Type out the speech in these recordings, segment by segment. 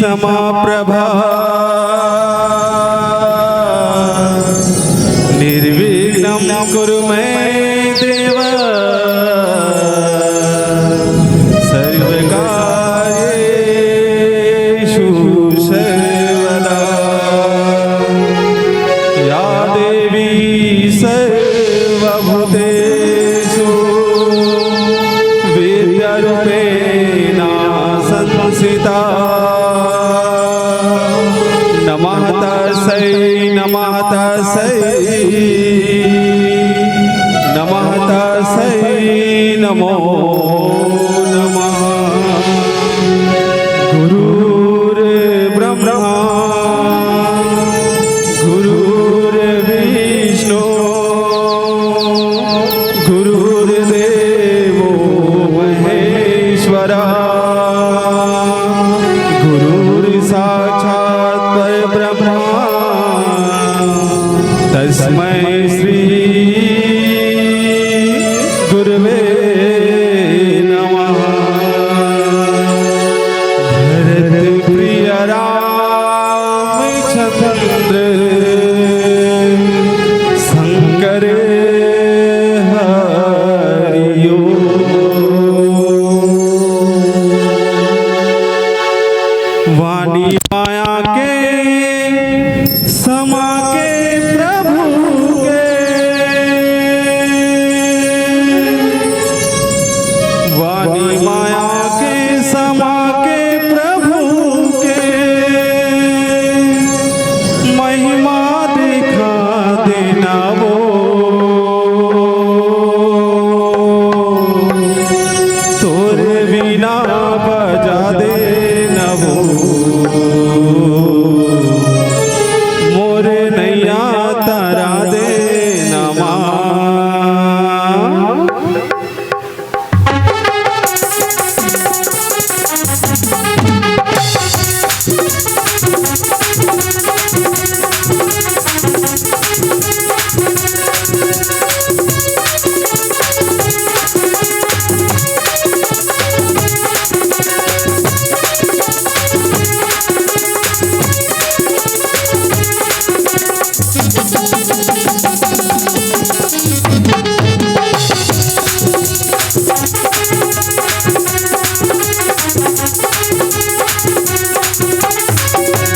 समप्रभा निर्विघ्नं कुरु मे देव सर्वकार्येषु सर्वदा या देवी सर्वभूतेषु विद्यारूपेण संस्थिता नमः तस्यै नमः तस्यै नमः तस्यै नमो नमः। गुरुर्ब्रह्मा गुरुर्विष्णु गुरुर्देवो महेश्वरा गुरुर्साक्षात् परब्रह्मा तस्मै श्री गुरवे नमः। भरत प्रिय रामचंद्र शंकर हरि वाणी माया के समा के प्रभु के वाणी माया के समा के प्रभु के महिमा दिखा देना वो तोरे बिना बजा देना वो मोरे नैया तारा दे नमा।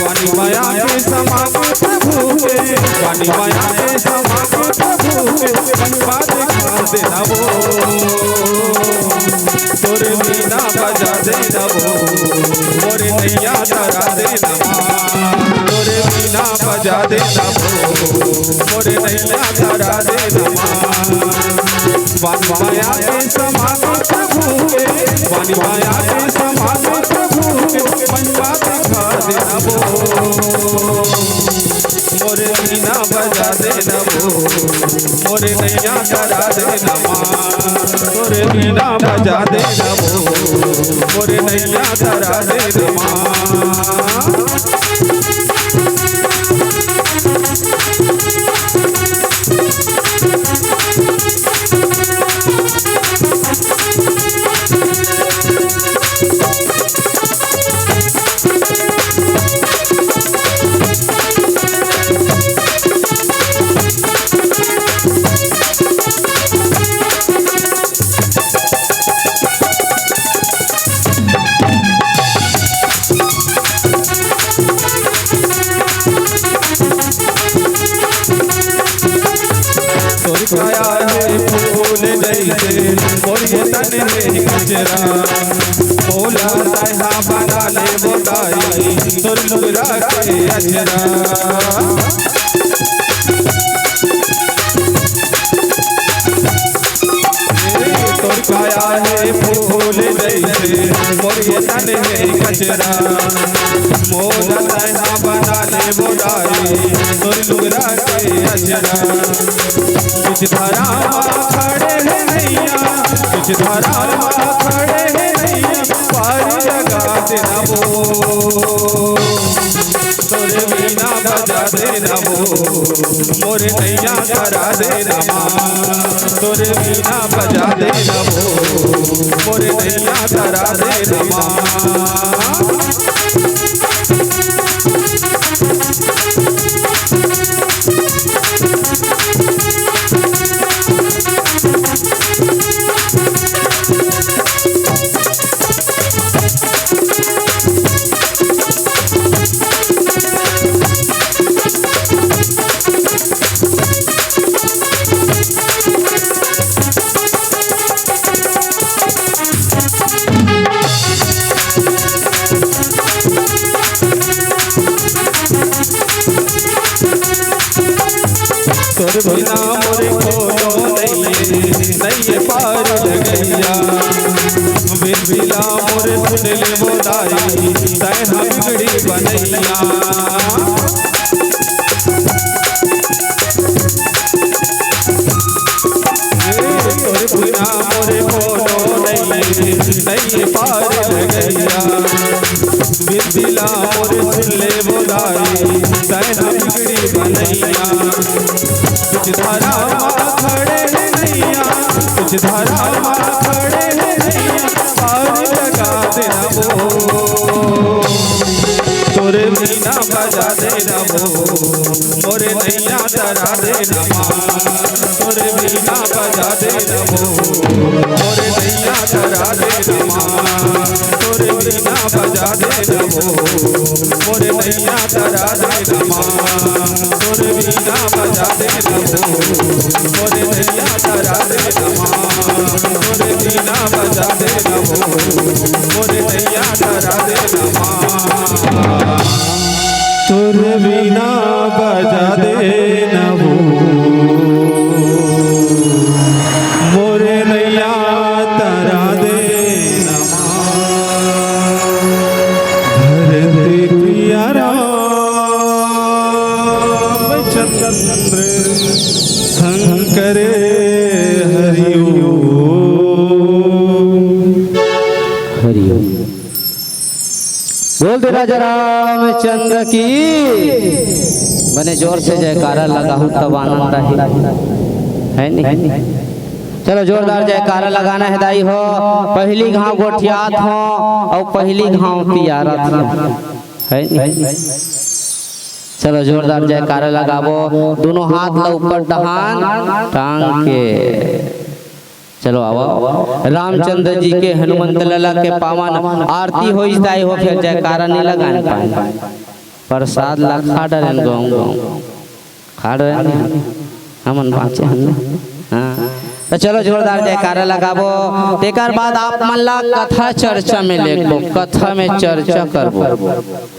वाणी माया के समा के प्रभु के वाणी माया के समा के प्रभु के महिमा दिखा देना वो तोरे बिना बजा देना वो मोरे नैया तारा देना तोरे बिना बजा देना वो मोरे नैया तारा देना। वाणी माया के समा के प्रभु के वाणी माया के समा के प्रभु के महिमा दिखा देना वो मोरे बिना बजा देना वो मोरे नैया तारा देना मोरे बिना बजा देना वो मोरे नैया तारा देना। काया है फूल जैसे मोरे तन में कचरा मोला साया बना ले बोदाई तोर लुगरा के अजरा तोर काया है फूल जैसे मोरे तन में कचरा मोला साया बना ले बोदाई तोर लुगरा के अजरा कुछ धारा खड़े हैं नैया कुछ धारा खड़े हैं नैया पार लगा देना वो तोरे वीणा बजा देना वो मोरे नैया करा देना माँ तोरे वीणा बजा देना वो मोरे नैया करा देना माँ तोर बिना मोरे कोनो नहीं पार लगैया बिना मोरे सुन ले बोदाई तै हम बिगड़ी बनैया तोर बिना मोरे कोनो नहीं पार लगैया बिना मोरे सुन ले बोदाई तै हम बिगड़ी बनैया कुछ धारा खड़े हैं नैया कुछ धारा खड़े हैं नैया पार लगा देना वो तोरे वीणा बजा देना वो मोरे नैया तरा देना माँ तोरे वीणा बजा देना वो मोरे नैया तरा देना माँ तोरे वीणा बजा देना वो मोरे नैया तरा देना माँ तोरे वीणा बजा देना वो मोरे नैया तरा देना माँ तोरे वीणा बजा देना वो मोरे नैया तरा देना माँ तोरे वीणा बजा देना वो मोरे नैया तरा देना धरती प्रिया चंद्र शंकर हरिओ हरिओ बोल दे राजा रामचंद्र की मैंने जोर से जयकारा लगा हूँ तब आनंद है नहीं। चलो जोरदार जयकारा लगाना है दाई हो पहली घाव गोठियात हो और पहली घाव पियारत है नहीं। चलो जोरदार जयकारा लगावो दोनों हाथ ला ऊपर टहान टांग के चलो आओ रामचंद्र जी के हनुमंत लला के पावन आरती हो जाए हो फिर जयकारा नहीं लगाने पाए प्रसाद ला खा डरन गाँव खा डरन हमन बाँचे हमने हाँ तो चलो जोरदार जयकारा लगावो तेकर बाद आप मन ला कथा चर्चा में लेको कथा में चर्चा करबो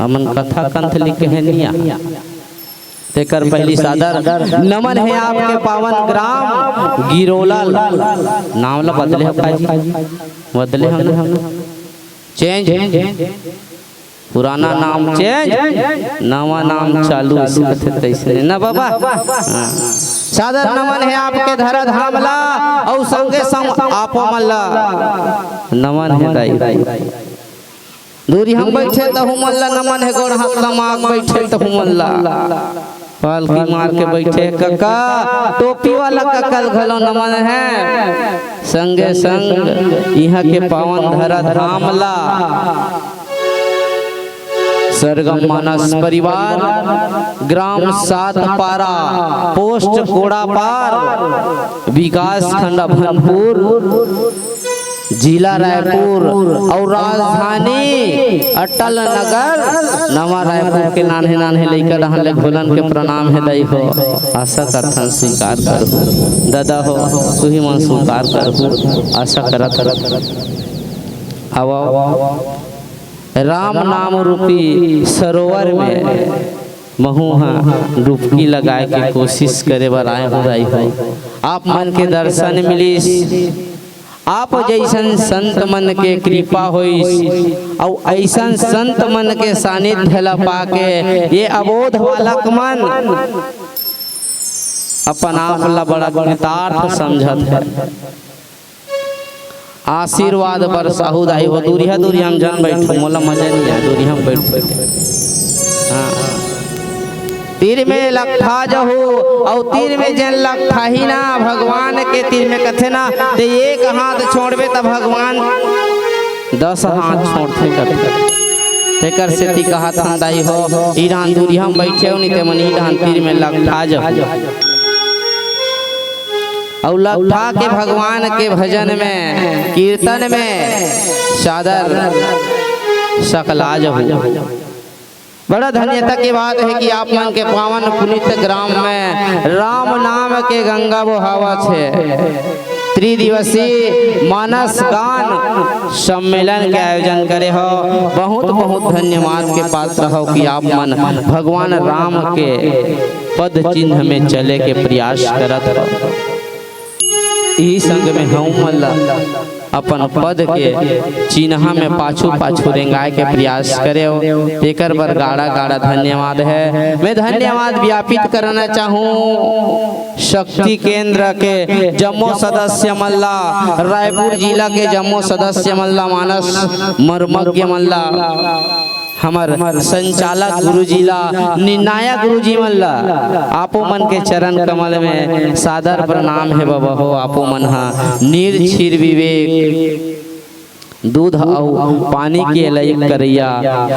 हमन कथा कंठ लिखे है निया तेकर पहली सादर नमन है आपके पावन ग्राम गिरोला नाम ला बदले हम बदले हमने चेंज पुराना नाम चेंज नवा नाम चालू कैसे ना बाबा सादर नमन है आपके धरा धाम ला और संगे संग आपो मल्ला नमन है दाई दूरी हम बैठे तो मल्ला नमन है गोड़ हाथ दमाग बैठे तो मल्ला पालकी मार के बैठे कका टोपी वाला ककल घलो नमन है संगे संग यहाँ के पावन धरा धाम ला सरगम मानस परिवार ग्राम सात पारा पोस्ट कोड़ा पार विकास खंड भनपुर जिला रायपुर और राजधानी अटल नगर नवा रायपुर के नान्हे नान्हे लइका रहन ले भोलन के प्रणाम है दई हो। आशा करथन स्वीकार करहु दादा हो तू ही मन स्वीकार करहु आशा करत अब राम नाम रूपी सरोवर में महुहा डुबकी लगाए के कोशिश करे बर आए हो रही हो। आप मन के दर्शन मिलिस, आप जैसन संत मन के कृपा होइस और ऐसन संत मन के सानिध्य ला पाके ये अबोध बालक मन अपन आप ला बड़ा कृतार्थ समझत है। आशीर्वाद बरसाहु दाई हो। दूरिया दूरी हम जन बैठो मोला मजा नहीं है दूरी हम बैठ हाँ तीर में लखा जहू और तीर में जन लखा ही ना भगवान के तीर में कथे ना ते एक हाथ छोड़बे तब भगवान 10 हाथ छोड़ते कथे तेकर से ती कहा था दाई हो ईरान दूरी हम बैठे नहीं ते मन ईरान तीर में लखा जहू और लखा के भगवान के भजन में कीर्तन में सादर सकला जहू। बड़ा धन्यता की बात है कि आप मन के पावन पुनीत ग्राम में राम नाम के गंगा बहावा छे त्रिदिवसीय मानस गान सम्मेलन के आयोजन करे हो। बहुत बहुत धन्यवाद के पात्र हो कि आप मन भगवान राम के पद चिन्ह में चले के प्रयास करत हो। यही संग में हम मल्ला अपन पद के चिन्ह में पाछू पाछू रेंगाए के प्रयास करे हो। तेकर बर गाड़ा गाड़ा धन्यवाद है। मैं धन्यवाद व्यापित करना चाहूँ शक्ति केंद्र के जम्मू सदस्य मल्ला, रायपुर जिला के जम्मू सदस्य मल्ला, मानस मर्मज्ञ मल्ला, हमार संचालक गुरुजी ला, निर्णायक गुरुजी मल्ला, आपो मन के चरण कमल में सादर प्रणाम है बाबा हो। आपो मन हा निर्छीर विवेक दूध और पानी के लय करैया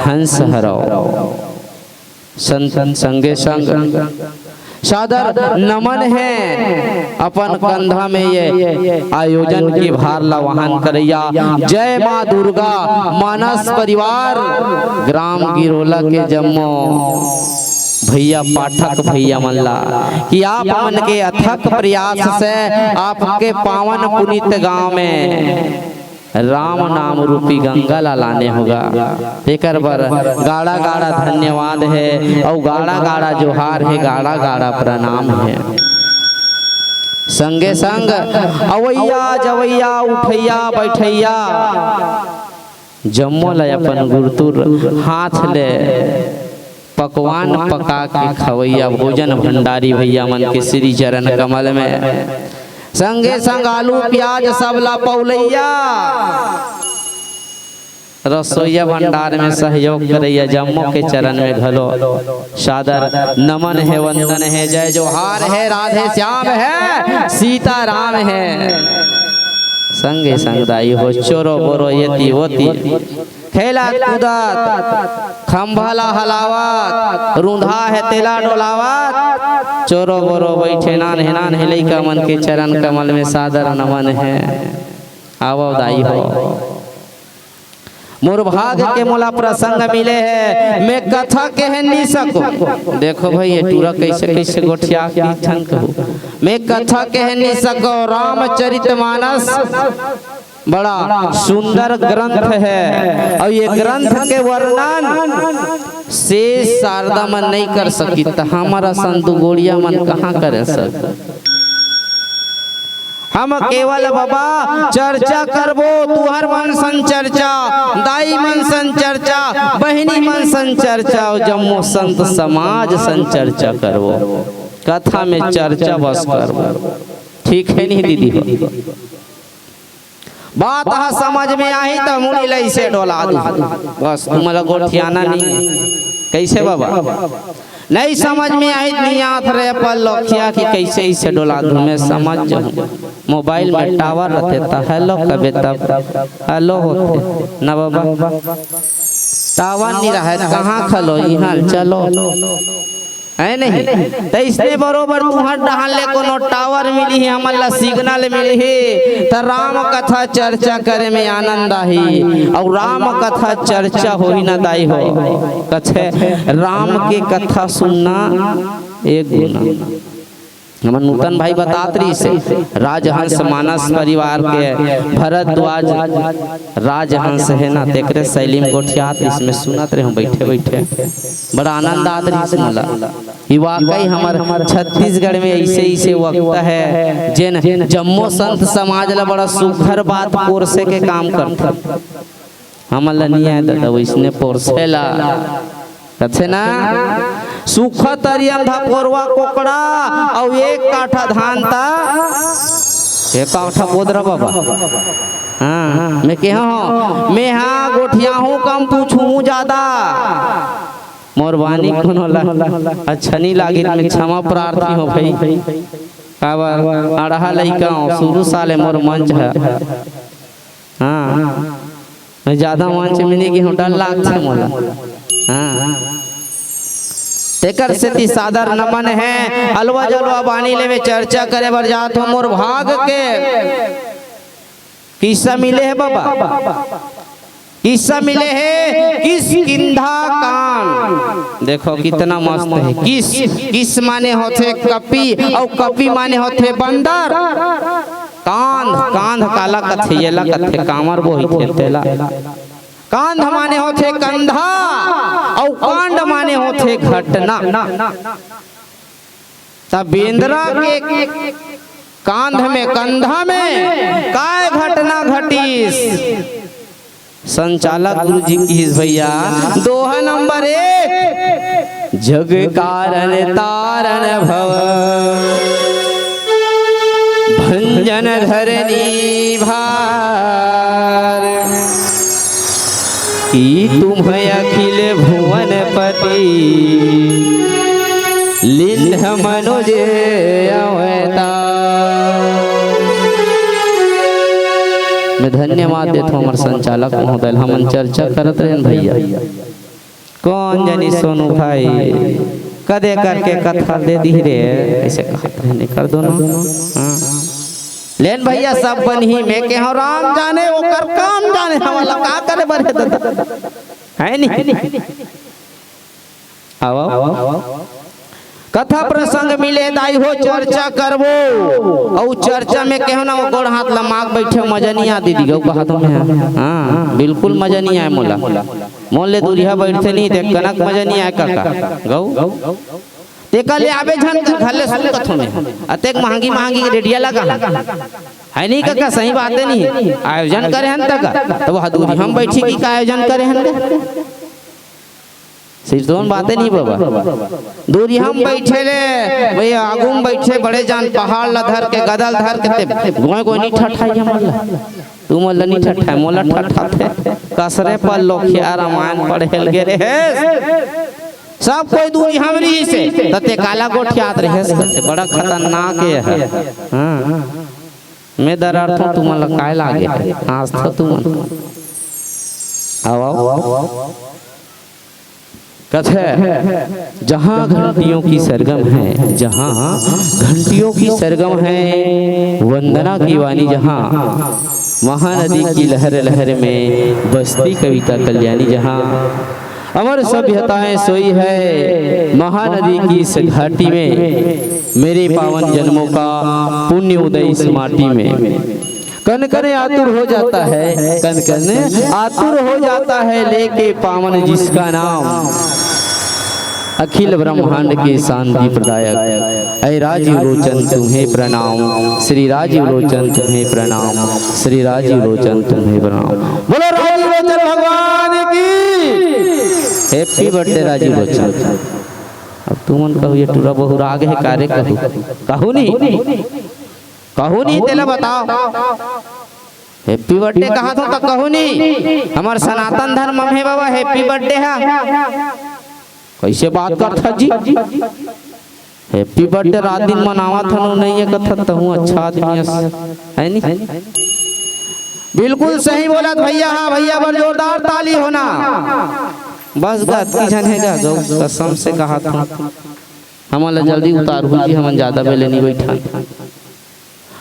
हंस हरो संत संगे संग सादर नमन है अपन कंधा में ये आयोजन के भार ला वाहन करैया जय माँ दुर्गा मानस परिवार ग्राम गिरोला के जम्मू भैया पाठक भैया मल्ला कि आप मन के अथक प्रयास से आपके पावन पुनीत गांव में राम नाम रूपी गंगा ला लाने होगा। तेकर बर गाड़ा गाड़ा धन्यवाद है और गाड़ा गाड़ा जोहार है, गाड़ा गाड़ा प्रणाम है। संगे संग अवैया जवैया उठैया बैठैया जम्मो ला अपन गुरुतुर हाथ ले पकवान पका के खवैया भोजन भंडारी भैया मन के श्री चरण कमल में संगे संग आलू प्याज सबला पौलैया रसोईया भंडार में सहयोग करैया जम्मू के चरण में घलो सादर नमन है, वंदन है, जय जोहार है, राधे श्याम है, सीता राम है। संगे संग दाई हो चोरो बोरो येती होती खेला कूदत खम्भाला हलावत रूंधा है तेला डोलावत चोरो बोरो बैठे नान है लइका मन के चरण कमल में सादर नमन है। आवो दाई हो मोर भाग के मोला प्रसंग मिले है मैं कथा कह नहीं सकूं। देखो भाई ये टूरा कैसे कैसे गोठिया कीर्तन कहूं मैं कथा कह नहीं सको। रामचरितमानस बड़ा सुंदर ग्रंथ है और ये ग्रंथ के वर्णन शेष शारदा मन नहीं कर सकी तो हमारा संतु गोड़िया मन कहाँ कर सक। हम केवल बाबा चर्चा करबो तुहर मन संचर्चा दाई मन संचर्चा बहनी मन संचर्चा और जम्मू संत समाज संचर्चा करबो कथा में चर्चा बस करबो। ठीक है नहीं दीदी हो बात समझ में आई तो मुड़ी लई से डोला दू बस तुम्हारा गोठियाना नहीं कैसे बाबा नहीं समझ में आई नहीं आत रे पर लोखिया की कैसे इसे डोला दूं मैं समझ जाऊं। मोबाइल में टावर रहते था हेलो कबे तब हेलो होते ना बाबा टावर नहीं रहा कहाँ खलो यहाँ चलो है नहीं। तो इसने बरोबर तुहर डहान ले कोनो टावर मिली है, हमन ला सिग्नल मिली है, तो राम कथा चर्चा करे में आनंद आही। और राम कथा चर्चा हो ही ना दाई हो, कथे राम के कथा सुनना एक गुना। हमन नूतन भाई बतात रही से राजहंस मानस परिवार के भरद्वाज राजहंस है ना, तेकरे शैली में गोठियात इसमें सुनत रहे बैठे बैठे बड़ा आनंद आत रही से मला। ये वाकई हमार छत्तीसगढ़ में ऐसे ऐसे वक्त है जेन जम्मो संत समाज ला बड़ा सुखर बात पोरसे के काम करता। हमन ला नहीं है दादा वैसने पोरसे ला कथे ना सूखा तरियम था पोरवा कोकड़ा और एक काठा धान था एक काठा पोदरा बाबा। हाँ मैं कहा हूँ मैं हाँ गोठिया हूँ कम पूछूं ज्यादा मोर वाणी कोनो ला अच्छा नहीं लागे मैं क्षमा प्रार्थी हूँ भाई। काबर अड़हा लइका शुरू साले मोर मंच है। हाँ मैं ज्यादा मंच में नहीं कि डर लागते मोला। हाँ तेकर से सादर नमन है अलवा जलवा बानी ले में चर्चा करे बर जात हो। मोर भाग के किस्सा मिले है बाबा, किस्सा मिले है किस किंधा कान। देखो कितना मस्त है। किस किस माने होते कपी और कपी माने होते बंदर। कांध कांध काला कथे येला कथे कामर वो ही तेला। कांध माने होते कंधा और कांड माने होते घटना। तब बेंद्रा के कांध में कंधा में काय घटना घटीस। संचालक गुरु जी की भैया दोहा नंबर 1 जग कारण तारण भव भंजन धरनी भार कि तुम अखिल भुवन पति लिन्ह मनुज मैं धन्यवाद देता हूँ हमारे संचालक महोदय। हम चर्चा करते रहे भैया कौन जानी सोनू भाई कदे करके कथा दे दी रे ऐसे कहते हैं नहीं कर दो ना। लेन भैया सब बन ही मैं के हो राम जाने वो कर काम जाने हमारा का करे बरे दादा है नहीं। आओ कथा प्रसंग मिले दाई हो चर्चा करबो और चर्चा में कहो ना गोड़ हाथ लमाक बैठे मजा नहीं आ दीदी गौ बात में। हाँ बिल्कुल मजा नहीं आए मोला मोल ले दूरिया बैठते नहीं देख कनक मजा नहीं आए काका गौ ते कल आबे झन घले सुन कथो में अतेक महंगी महंगी रेडिया लगा है नहीं काका सही बात है नहीं आयोजन करे हन तक तो वह दूरी हम बैठी की का आयोजन करे हन सिर्फ बातें नहीं बाबा दूरी हम बैठे ले भैया आगू में बैठे बड़े जान पहाड़ ला धर के गदल धर के कोई नहीं ठठाई हमला तू मोला नहीं ठठाई मोला ठठाते कसरे पर लोखिया रामायण पढ़ेल गे रे सब कोई दूरी हमरी से तते काला गोठियात रहे बड़ा खतरनाक है। हां मैं दरार तो तुमला काय लागे आज तो तुम आओ कथे जहाँ घंटियों की सरगम है जहाँ घंटियों की सरगम है वंदना की वाणी जहाँ महानदी की लहर लहर में बसती कविता कल्याणी जहाँ अमर सभ्यताएं सोई है महानदी की इस घाटी में मेरे पावन जन्मों का पुण्य उदय इस माटी में कन कने आतुर हो जाता है कन कने आतुर हो जाता है लेके पावन जिसका नाम अखिल ब्रह्मांड के शांति प्रदायक ऐ राजीव लोचन तुम्हें प्रणाम श्री राजीव लोचन तुम्हें प्रणाम श्री राजीव लोचन तुम्हें प्रणाम। बोलो राजीव लोचन भगवान की हैप्पी बर्थडे राजीव लोचन। अब तुमन कहो ये टूरा बहु आगे है कार्य कहू नहीं तेला बताओ हैप्पी बर्थडे कहा तो कहू नहीं हमार सनातन धर्म में बाबा हैप्पी बर्थडे है कैसे बात करता जी हैप्पी बर्थडे रात दिन मनावा था नहीं है कथा तो अच्छा आदमी है नहीं बिल्कुल सही बोला भैया। हाँ भैया बड़ जोरदार ताली होना बस गत की जन है कसम से कहा था हमला जल्दी उतारू जी, हमन ज्यादा बेले नहीं बैठा।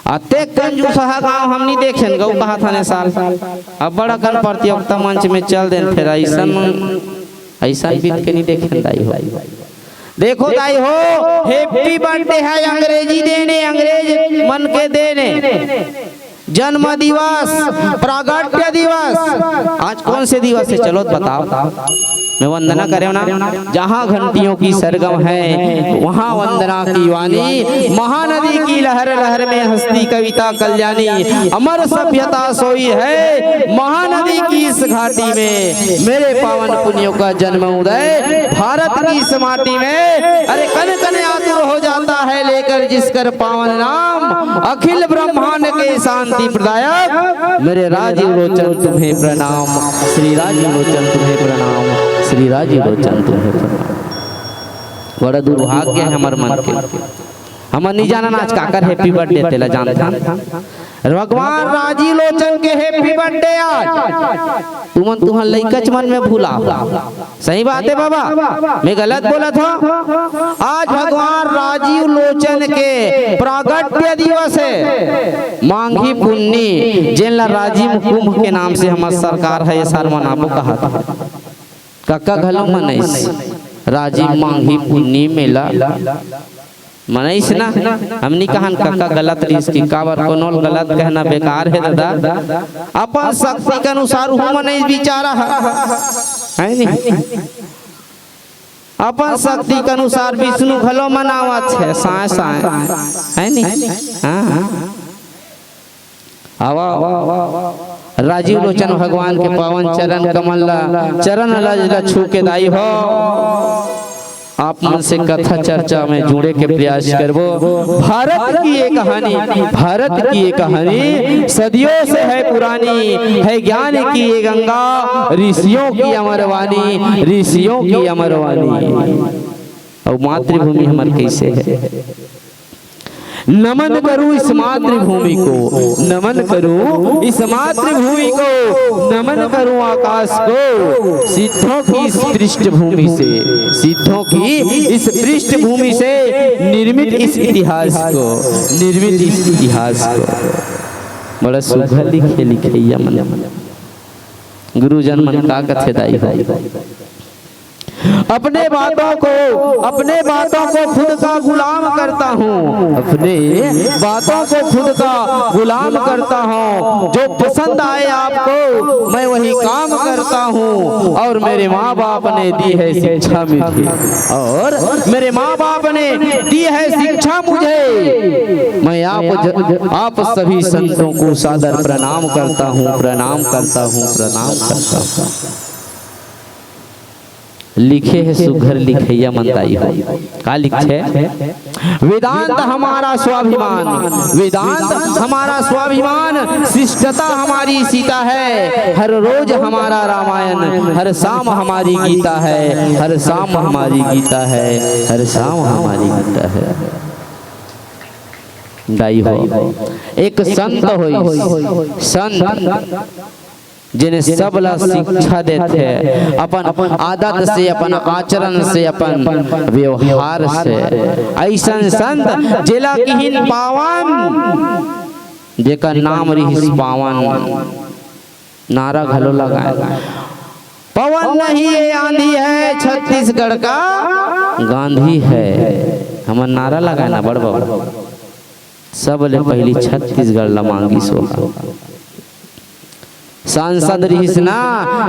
अते कंजूस हा गाँव हमनी देखेन गौ कहा था साल अब बड़ा कन प्रतियोगिता मंच में चल देन, फिर ऐसा बीत के नहीं देखेन दाई हो। देखो दाई हो, हैप्पी बर्थडे है अंग्रेजी देने, अंग्रेज मन के देने। जन्म दिवस, प्रागट्य दिवस, आज कौन से दिवस है चलो बताओ। मैं वंदना करे ना, जहाँ घंटियों की सरगम है वहाँ वंदना की वाणी। महानदी की लहर लहर में हस्ती कविता कल्याणी, अमर सभ्यता सोई है महानदी की इस घाटी में। मेरे पावन पुण्यों का जन्म उदय भारत की इस माटी में। अरे कन कन आतुर हो जाता है लेकर जिसकर पावन नाम, अखिल ब्रह्मांड के शांति प्रदायक मेरे राजीव लोचन तुम्हें प्रणाम, श्री राजीव लोचन तुम्हें प्रणाम, श्री राजीव लोचन तुम्हें प्रणाम। बड़ा दुर्भाग्य है हमार मन के, हमर नहीं जाना आज काकर हैप्पी बर्थडे तेला जानता। भगवान राजीव लोचन के हैप्पी बर्थडे आज तुमन लइकच मन में भूला। सही बात है बाबा, मैं गलत बोला था। आज भगवान राजीव लोचन के प्रागट्य दिवस है। मांगी पुन्नी जिनला राजीव कुंभ के नाम से हमार सरकार है ये सार मनाबो कहा था। कक्का घलो मनईस राजीव मांगी पुन्नी मेला मनईस ना, हमनी कहन कक्का गलत रीस की कावर कोनो गलत कहना बेकार है दादा। अपन शक्ति के अनुसार हूँ मनईस बिचारा है नहीं, अपन शक्ति के अनुसार विष्णु घलो मनावत है साए साए है नहीं। हाँ आवा राजीव लोचन भगवान के पावन चरण कमल चरण लज छू के दाई हो। आप मन से कथा चर्चा में जुड़े के प्रयास करबो। भारत की ये कहानी, भारत की ये कहानी सदियों से है पुरानी, है ज्ञान की ये गंगा, ऋषियों की अमरवाणी, ऋषियों की अमरवाणी। और मातृभूमि हमार कैसे है, नमन करूं इस मातृभूमि को, नमन करूं इस मातृभूमि को, नमन करूं आकाश को। सिद्धों की इस पृष्ठभूमि से, सिद्धों की इस पृष्ठभूमि से निर्मित इस इतिहास को, निर्मित इस इतिहास को। बड़ा सुघर लिखे लिखैया मन गुरुजन मन का कथे दाई हो। अपने बातों को खुद का गुलाम करता हूँ, अपने बातों को खुद का गुलाम करता हूँ। जो पसंद आए आपको मैं वही काम करता हूँ। और मेरे माँ बाप ने दी है शिक्षा मुझे, और मेरे माँ बाप ने दी है शिक्षा मुझे। मैं आप सभी संतों को सादर प्रणाम करता हूँ, प्रणाम करता हूँ, प्रणाम करता हूँ। लिखे है सुघर लिखैया मनदाई हो। का लिखे वेदांत हमारा स्वाभिमान, वेदांत हमारा स्वाभिमान, शिष्टता हमारी सीता है। हर रोज हमारा रामायण, हर शाम हमारी गीता है, हर शाम हमारी गीता है, हर शाम हमारी गीता है। दाई हो एक संत होई, संत जिन्हें सबला शिक्षा देते हैं, अपन आदत से, अपन आचरण से, अपन व्यवहार से। ऐसा संत जिला किहिन पावन, जेका नाम रही पावन, नारा घलो लगाए। पवन नहीं ये आंधी है, छत्तीसगढ़ का गांधी है। हम नारा लगाना बड़ बाबा, सबले पहली छत्तीसगढ़ ला मांगी सोहा। सांसद रहीस ना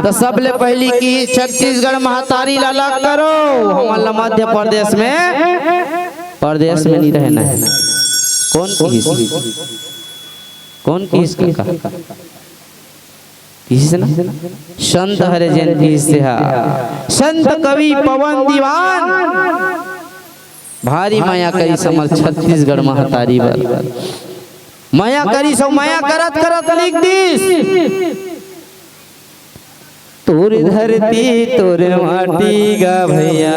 तो सबले पहली की छत्तीसगढ़ महतारी लाला करो। हमारा मध्य प्रदेश में नहीं रहना है। कौन की इसका किसी से ना संत हरे जयंती से संत कवि पवन दीवान भारी माया करी समर छत्तीसगढ़ महतारी बर माया करी सो माया करत करत लिख दीस। तोर धरती तोर माटी गा भैया,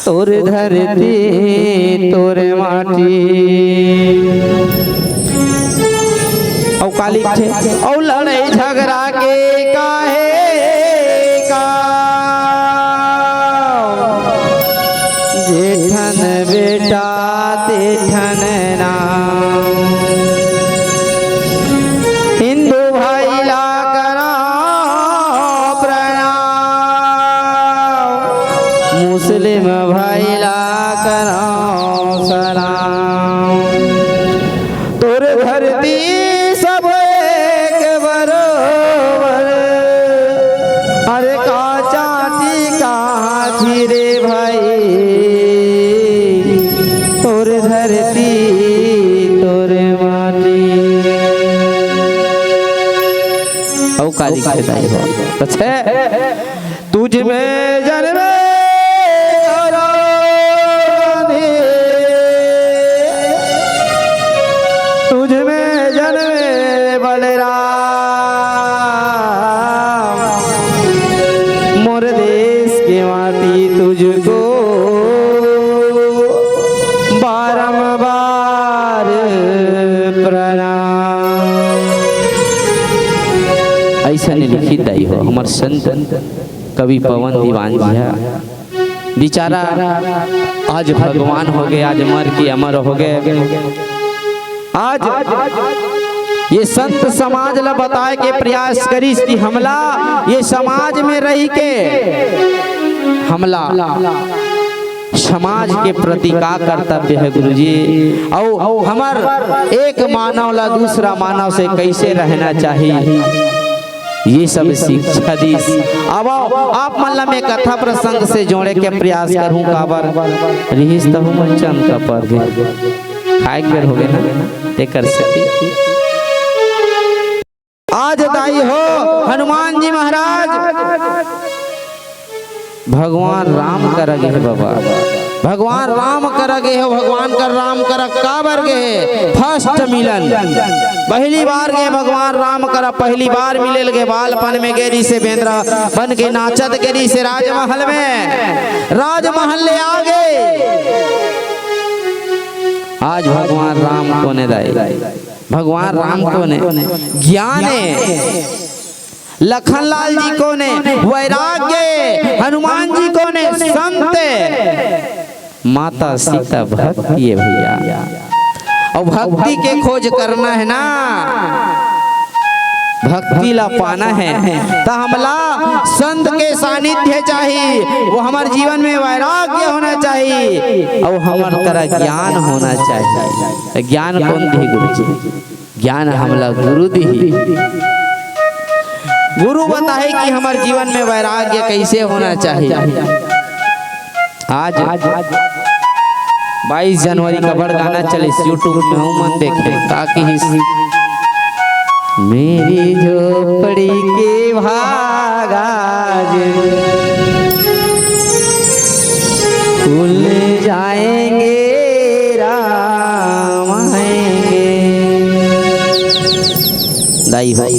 तोर धरती तोर माटी। औ काली छे औ लड़ाई झगड़ा के काहे का धरती सब एक बरोबर, अरे का चाटी कहाँ थी रे भाई, तोर धरती तोर माटी। औ काली खेदाई हो अच्छा तुझ में जन्मे तुझ में जन्मे बलराम, मोर देश की माटी तुझको बारंबार प्रणाम। ऐसा ने लिखित आई हो हमार संत कवि पवन दीवान जी बेचारा आज भगवान हो गए, आज मर के अमर हो गए। आज ये संत समाज ला बताए के प्रयास करी कि हमला ये समाज में रही के हमला समाज के प्रति का कर्तव्य है गुरुजी, और हमार एक मानव ला दूसरा मानव से कैसे रहना चाहिए ये सब शिक्षा दी। अब आप मल्ला में कथा प्रसंग से जोड़े के प्रयास करूं काबर रिहिस तो हम चंद का पर खाए बेर हो गए ना ते कर सकती। आज दाई हो हनुमान जी महाराज भगवान राम कर गए बाबा, भगवान राम कर गए हो, भगवान का राम कर काबर गए फर्स्ट मिलन पहली बार गए भगवान राम कर, पहली बार मिले गए बालपन में गेरी से बेंद्रा बन के नाचत गेरी से राजमहल में, राजमहल ले आ गए। आज भगवान राम को ने दाई, भगवान राम को ने ज्ञान है, लखनलाल जी को ने वैराग्य, हनुमान जी को ने संत, माता सीता भक्ति है भैया। और भक्ति के खोज करना है ना, भक्ति ला पाना है तो हमला संत के सानिध्य चाहिए, वो हमारे जीवन में वैराग्य होना चाहिए और हमारे तरह ज्ञान होना चाहिए। ज्ञान कौन दी गुरु जी? ज्ञान हमला गुरु दी, गुरु बताए कि हमारे जीवन में वैराग्य कैसे होना चाहिए। आज 22 जनवरी का बड़ गाना चले यूट्यूब में हूँ मन देखे ताकि मेरी झोपड़ी के भागा खुल जाएंगे राम आएंगे। दाई भाई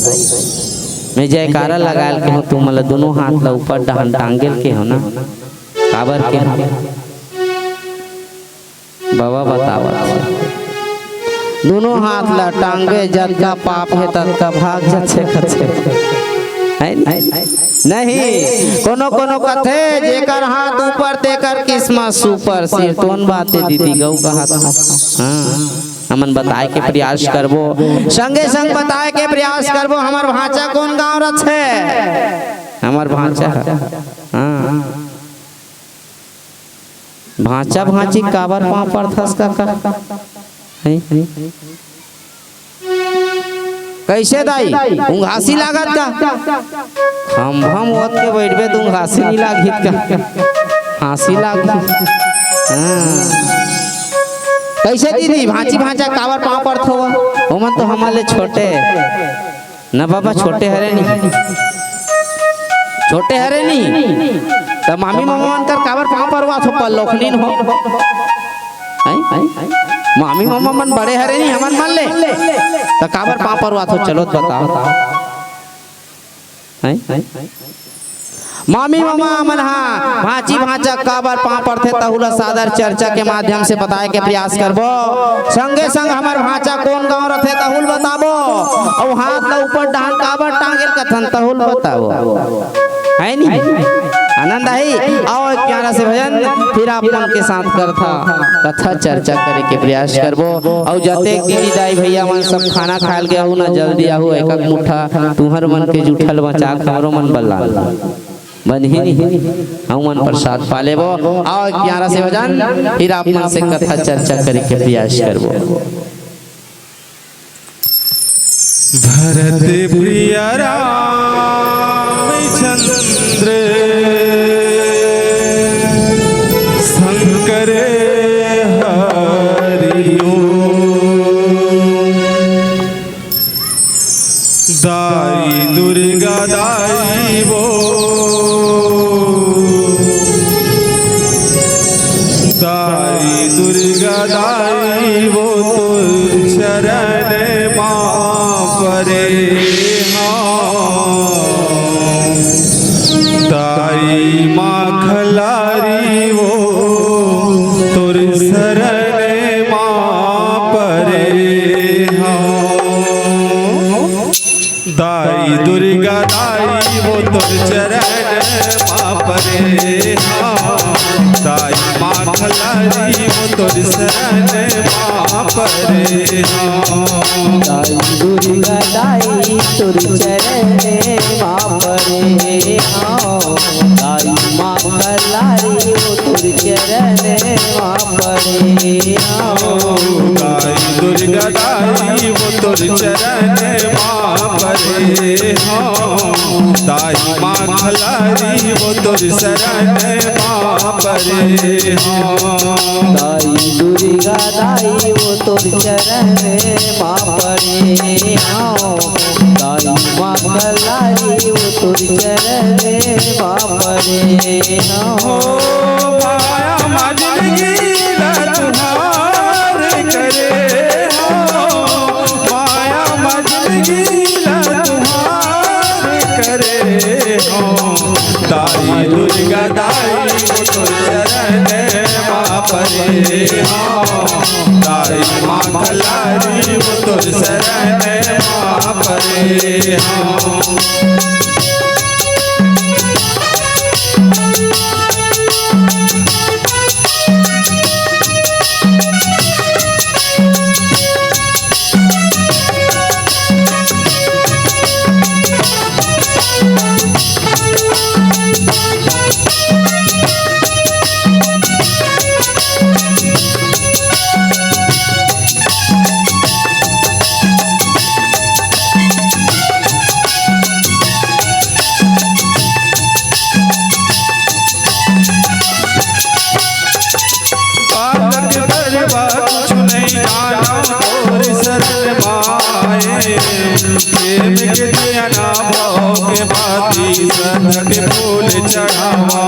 मैं जयकारा लगाल के हूँ, तुम मतलब दोनों हाथ ला ऊपर डहन टांगेल के हो ना काबर के बाबा बतावत दोनों हाथ ला टांगे जद का पाप है तद का भाग जच्छे खच्छे है नहीं। कोनो कोनो कथे जेकर हाथ ऊपर तेकर किस्मत सुपर, सिर तोन बातें दीदी गौ का हाथ। हाँ हमन बताए के प्रयास करबो, संगे संग बताए के प्रयास करबो। हमार भांचा कौन गांव रथ है? हमार भांचा हाँ भांचा भांची काबर पाँव पर थस का कैसे दाई उंघासी लागत का हम ओत के बैठबे तो उंघासी नहीं लागित का हासी लाग। कैसे दीदी भांची भांचा काबर पाँव पर थो ओमन तो हमारे छोटे न बाबा, छोटे हरे नहीं, छोटे हरे नहीं तो मामी मामा मन कर काबर पाँव पर हुआ थो पल्लोखनीन हो मामी मामा मन बड़े हरे नहीं हमन मन ले तो काबर पाँव पर हुआ थो चलो बताओ। मामी मामा मन हाँ भांची भांचा काबर पाँव पर थे तहुला सादर चर्चा के माध्यम से बताए के प्रयास करबो। संगे संग हमार भांचा कौन गांव रथे तहुल बताबो और हाथ ला ऊपर डांग काबर टांगेल कथन तहुल बताबो है नहीं। आनंद आई आओ एक प्यारा से भजन फिर आप मन के साथ करथा कथा चर्चा करे के प्रयास करबो। और जते दीदी दाई भैया मन सब खाना खायल गया हो ना जल्दी आहू एक एक मुठा तुहर मन के जुठल बचा हमरो मन बल्ला बंधी नहीं हम मन प्रसाद पालेबो। आओ एक प्यारा से भजन फिर आप मन से कथा चर्चा करे के प्रयास करबो। भरत प्रिय रामचंद्र शंकर हरिओ दाई दुर्गा दाई वो दाई दुर्गा दाई वो तुर शरण परे दाई माँ खलारी वो तुर शरण परे दाई दुर्गा दाई वो तुर चरण परे दाई माँ खलारी वो तुर शरण परे दाई दुर्गा दाई तुर चरण परे दाई माँ खलारी वो तुर चरण परे दाई दुर्गा दाई वो तुर चरण परे दाई माँ खलारी वो तुर शरण परे दाई दुर्गा दाई वो तुर चरण परे दाई माँ खलारी वो तुर चरण परे माया मजनगी तुहार करे माया मजनगी तुहार करे दाई दुर्गा दाई वो तुर चरण परे दाई माँ खलारी वो तुर शरण परे प्रेम के दिया ना भाव के बाती सदा के फूल चढ़ावा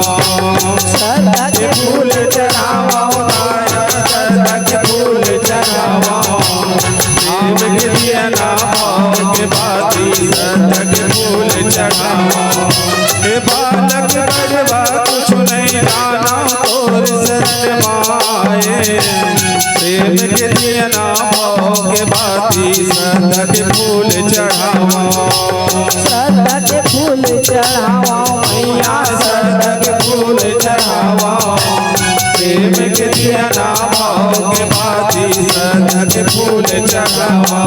सदा के फूल चढ़ावा सदा के फूल चढ़ावा प्रेम के दिया ना भाव के बाती सदा के फूल चढ़ावा हे बालक बड़वा कुछ नहीं जाना तोर शरण माए प्रेम के दिया ना भाव के बाती सदा के फूल चढ़ावा सदा के फूल चढ़ावा मैया सदा के फूल चढ़ावा प्रेम के दिया ना भाव के बाती सदा के फूल चढ़ावा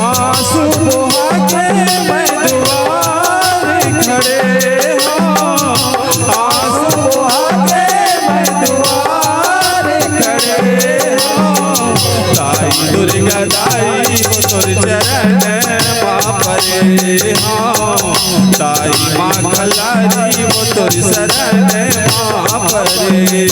आंसू बहा के मैं दुआर खड़े आंसू बहा के मैं दुआर खड़े दाई दुर्गा दाई वो तुर चरण परे दाई माँ खलारी वो तुर शरण परे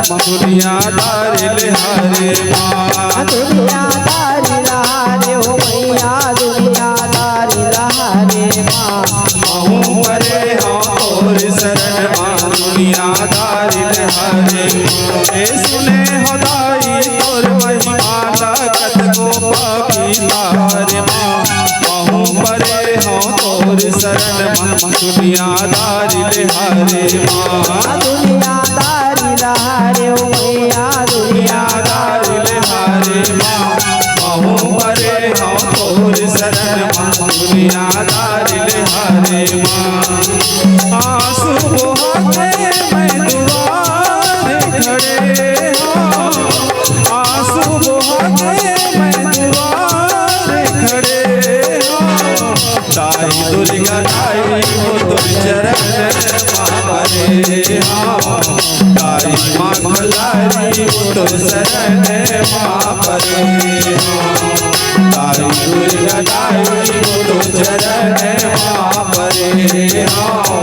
दुनियादार ले हरे माँ दुनियादार हारे हो मैया प्यार माँ महू परे हो तोर शरण माँ दुनियादारी ले हारे माँ दुनियादारी लहारे ओ मैया दुनियादारी ले हारे माँ महू परे हो तोर शरण माँ दुनियादारी ले हारे माँ आंसू बहाते मैं दुआरे खड़े हो आंसू बहाते मैं दुआरे खड़े हो ताई दुर्गा ताई हो तुम चरण मारे हाँ ताई माँ खलारी हो तुम शरण माँ परे हाँ ताई दुर्गा ताई हो तुम चरण माँ परे हाँ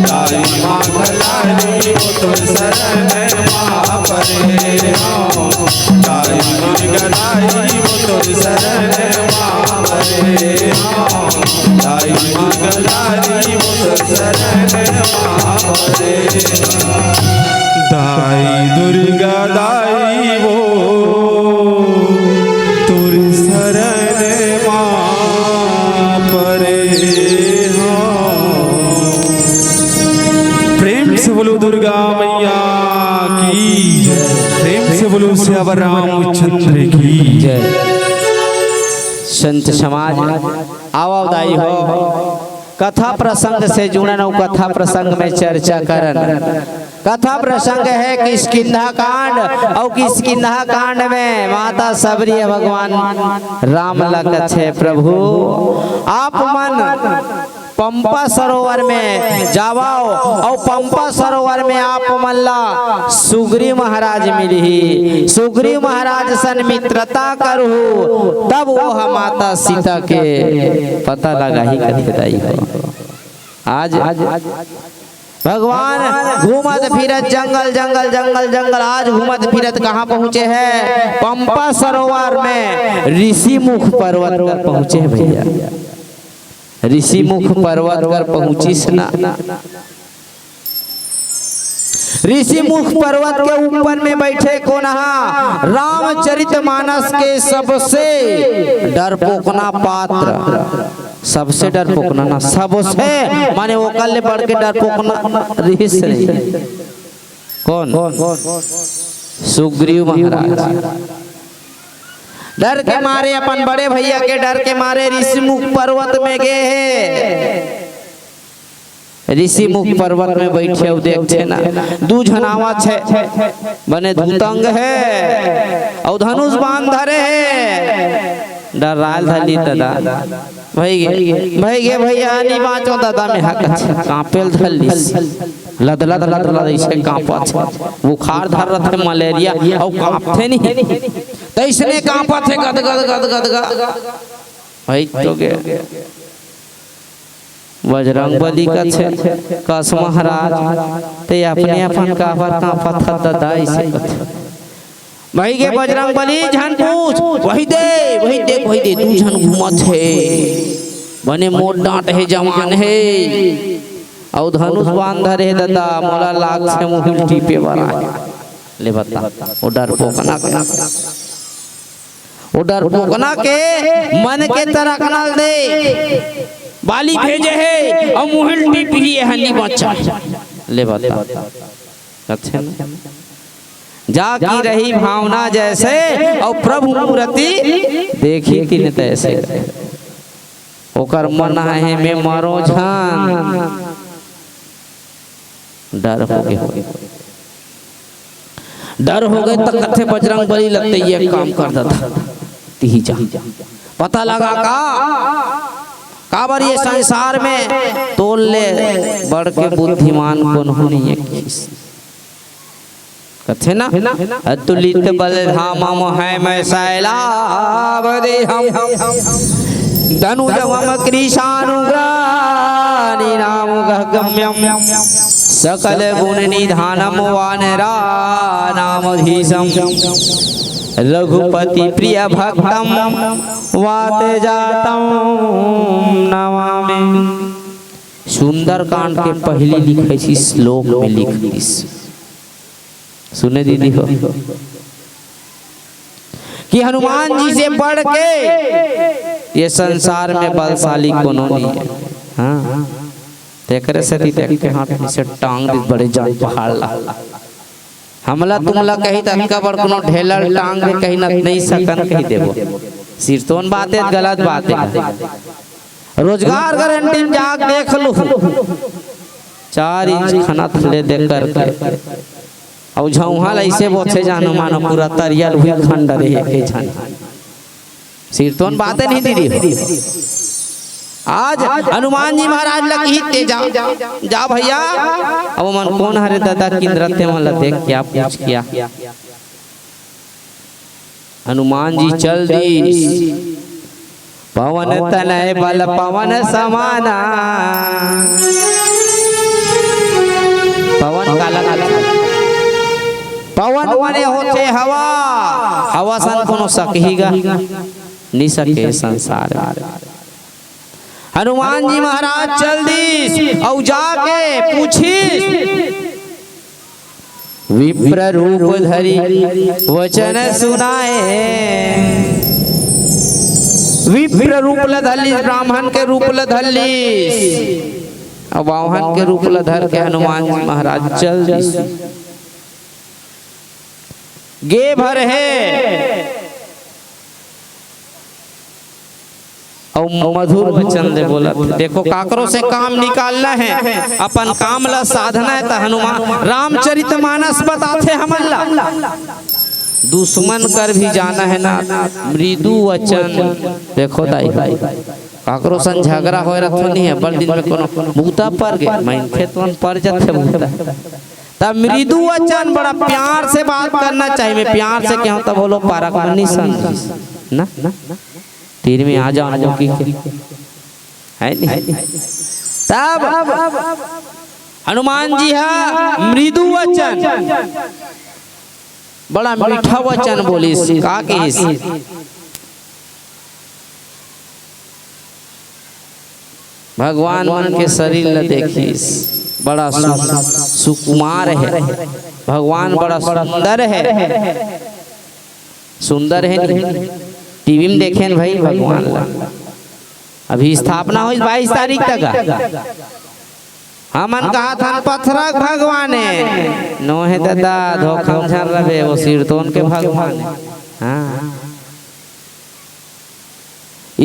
ताई माँ खलारी हो तुम शरण माँ परे हाँ ताई दुर्गा ताई हो तुम शरण माँ परे हाँ ताई माँ खलारी हो तुम शरण माँ परे दाई दुर्गा दाई वो तुर शरण माँ परे हाँ। प्रेम से बोलो दुर्गा मैया की प्रेम से बोलो श्यावर रामचंद्र की जय। संत समाज आओ दाई हो कथा प्रसंग से जुड़न और कथा प्रसंग में चर्चा करन। कथा प्रसंग है किष्किंधा कांड और किष्किंधा कांड में माता सबरी भगवान राम लखन छे प्रभु आप मन पंपा सरोवर में जावाओ और पंपा सरोवर में आप मल्ला सुग्रीव महाराज मिली सुग्रीव महाराज सन मित्रता करहु तब वो माता सीता के पता लगा ही कथेदाई हो। आज भगवान घूमत फिरत जंगल जंगल जंगल जंगल आज घूमत फिरत कहाँ पहुँचे हैं पंपा सरोवर में ऋषि मुख पर्वत पर पहुँचे हैं भैया ऋषि मुख पर्वत पर पहुंची ना ऋषि मुख पर्वत के ऊपर में बैठे कोनहा रामचरितमानस के सबसे डरपोकना पात्र सबसे डरपोकना ना सबसे माने वो कल बढ़ के डरपोकना ऋषि कौन सुग्रीव महाराज डर के मारे अपन बड़े भैया के डर के मारे ऋषि मुख पर्वत में गए हैं ऋषि मुख पर्वत में बैठे और देखते ना दू झनावा छे बने धुतंग है और धनुष बांध धरे है डर राल धली दादा भाई गे भैया नहीं बाँचो दादा में हक कांपेल धली लद लद लद लद ऐसे कांपत बुखार धर रहे मलेरिया और कांपते नहीं तैसने कांपत है गद गद गद गद गद भाई तो गए बजरंग बली का छे कस महाराज ते अपने अपन कांपत दादा ऐसे भाई के बजरंग बली झन पूछ वही दे तू झन घूमत है बने मोट डांट है जवान है और धनुष बांध रहे दादा मोला लाग से मुहिल टीपे वाला ले बता वो डर पोकना के मन के तरह कनल दे बाली भेजे है और मुहिल टीपी है हनी बच्चा ले बता अच्छे जा की रही भावना जैसे और प्रभु मूर्ति देखी कि तैसे ओकर मन है में मरो झान डर हो गए तक कथे बजरंग बली लगते ये काम करता था तीही जा पता लगा काबर ये संसार में तोल ले बढ़ के बुद्धिमान कौन हो नहीं है कथे ना अतुलित बल धाम है मैं शैलावधि हम धनुजम कृशानुग्रानि नाम गम्यम सकल गुण निधानम वानरा नामधीशम रघुपति प्रिय भक्तम वाते जातम नमामि। सुंदर कांड के पहले लिखे छी श्लोक में लिखी सुने दीदी हो कि हनुमान जी से बढ़ के ये संसार में बलशाली कोनो नहीं है। हाँ तेकरे से देखते हाथ में से टांग भी बड़े जान पहाड़ ला हमला तुमला कहीं तक बड़ कोनो ढेलर टांग में कहीं नहीं सकन कहीं देबो सिरतोन बात है गलत बात है। रोजगार गारंटी जाग देख लो 4 इंच खाना ले दे करके और झौहाल ऐसे बोथे जानो मानो पूरा तरियल हुई खंड रहे के जान सिरतोन बातें नहीं दीदी। आज हनुमान जी महाराज लगी तेजा जा भैया अब मन कौन हरे दादा किंद्रते मन देख क्या पूछ किया हनुमान जी चल दी पवन तनय बल पवन समाना पवन का लगा पवन बने होते हवा हवा सन कोनो सकेगा नहीं सके संसार हनुमान जी महाराज चल दी और जाके पूछी विप्र रूप धरी वचन सुनाए विप्र रूप धली ब्राह्मण के रूप धली और वाहन के रूप धर के हनुमान जी महाराज चल दी गे भर है और मधुर वचन दे बोला देखो काकरों से काम निकालना है अपन काम ला साधना है तो हनुमान रामचरितमानस बताते हमला दुश्मन कर भी जाना है ना मृदु वचन देखो दाई काकरों सन झगड़ा हो रहा नहीं है बड़ दिन में कोनो मुता पर गए मैं खेतवन पर जाते मुता तब मृदु वचन बड़ा प्यार से बात करना चाहिए मैं प्यार से कहूँ तब बोलो पारक मनी समझ ना तीर में आ जाओ जो की है नहीं तब हनुमान जी है मृदु वचन बड़ा मीठा वचन बोली का भगवान मन के शरीर ल देखिस बड़ा सुकुमार है भगवान बड़ा सुंदर है टीवी में देखे भाई भगवान अभी स्थापना हुई 22 तारीख तक हमन कहा था पत्थरक भगवान है नो है दादा धोखा झर रहे वो सिरतोन के भगवान हाँ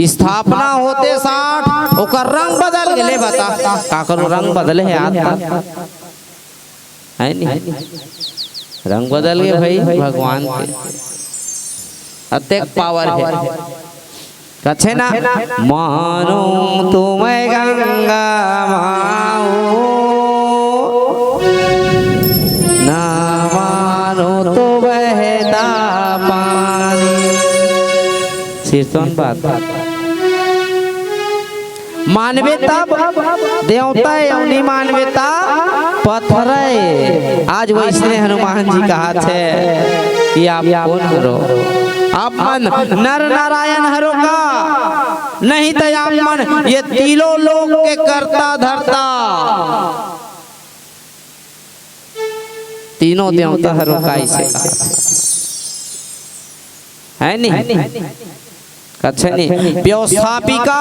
स्थापना होते 60 ओकर रंग बदल गए बता का करो रंग बदले है आता है नहीं रंग बदल गए भाई भगवान के अत्यक पावर है कछे ना मानो तुम्हें गंगा माओ ना मानो तो बहता पानी सिरतोन बात मानवे तब देवता नहीं मानवेता पत्थर आज वैसे हनुमान जी कहा थे कि आप कौन करो आप मन नर नारायण हरो का नहीं तो आप मन ये तीनों लोग के करता धरता तीनों देवता हरो का इसे है नहीं कच्छे नहीं व्यवस्थापिका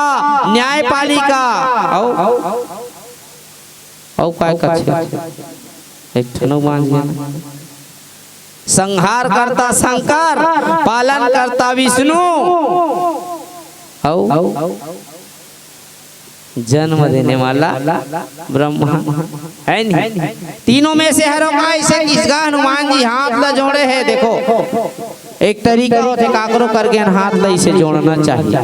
न्यायपालिका औ काय कच्छे एक हनुमान जी संहार करता शंकर पालन करता विष्णु जन्म देने वाला ब्रह्मा है नहीं तीनों में से हर ऐसे किसका हनुमान जी हाथ ल जोड़े है देखो एक तरीका होते काकरो करके हाथ ल इसे जोड़ना चाहिए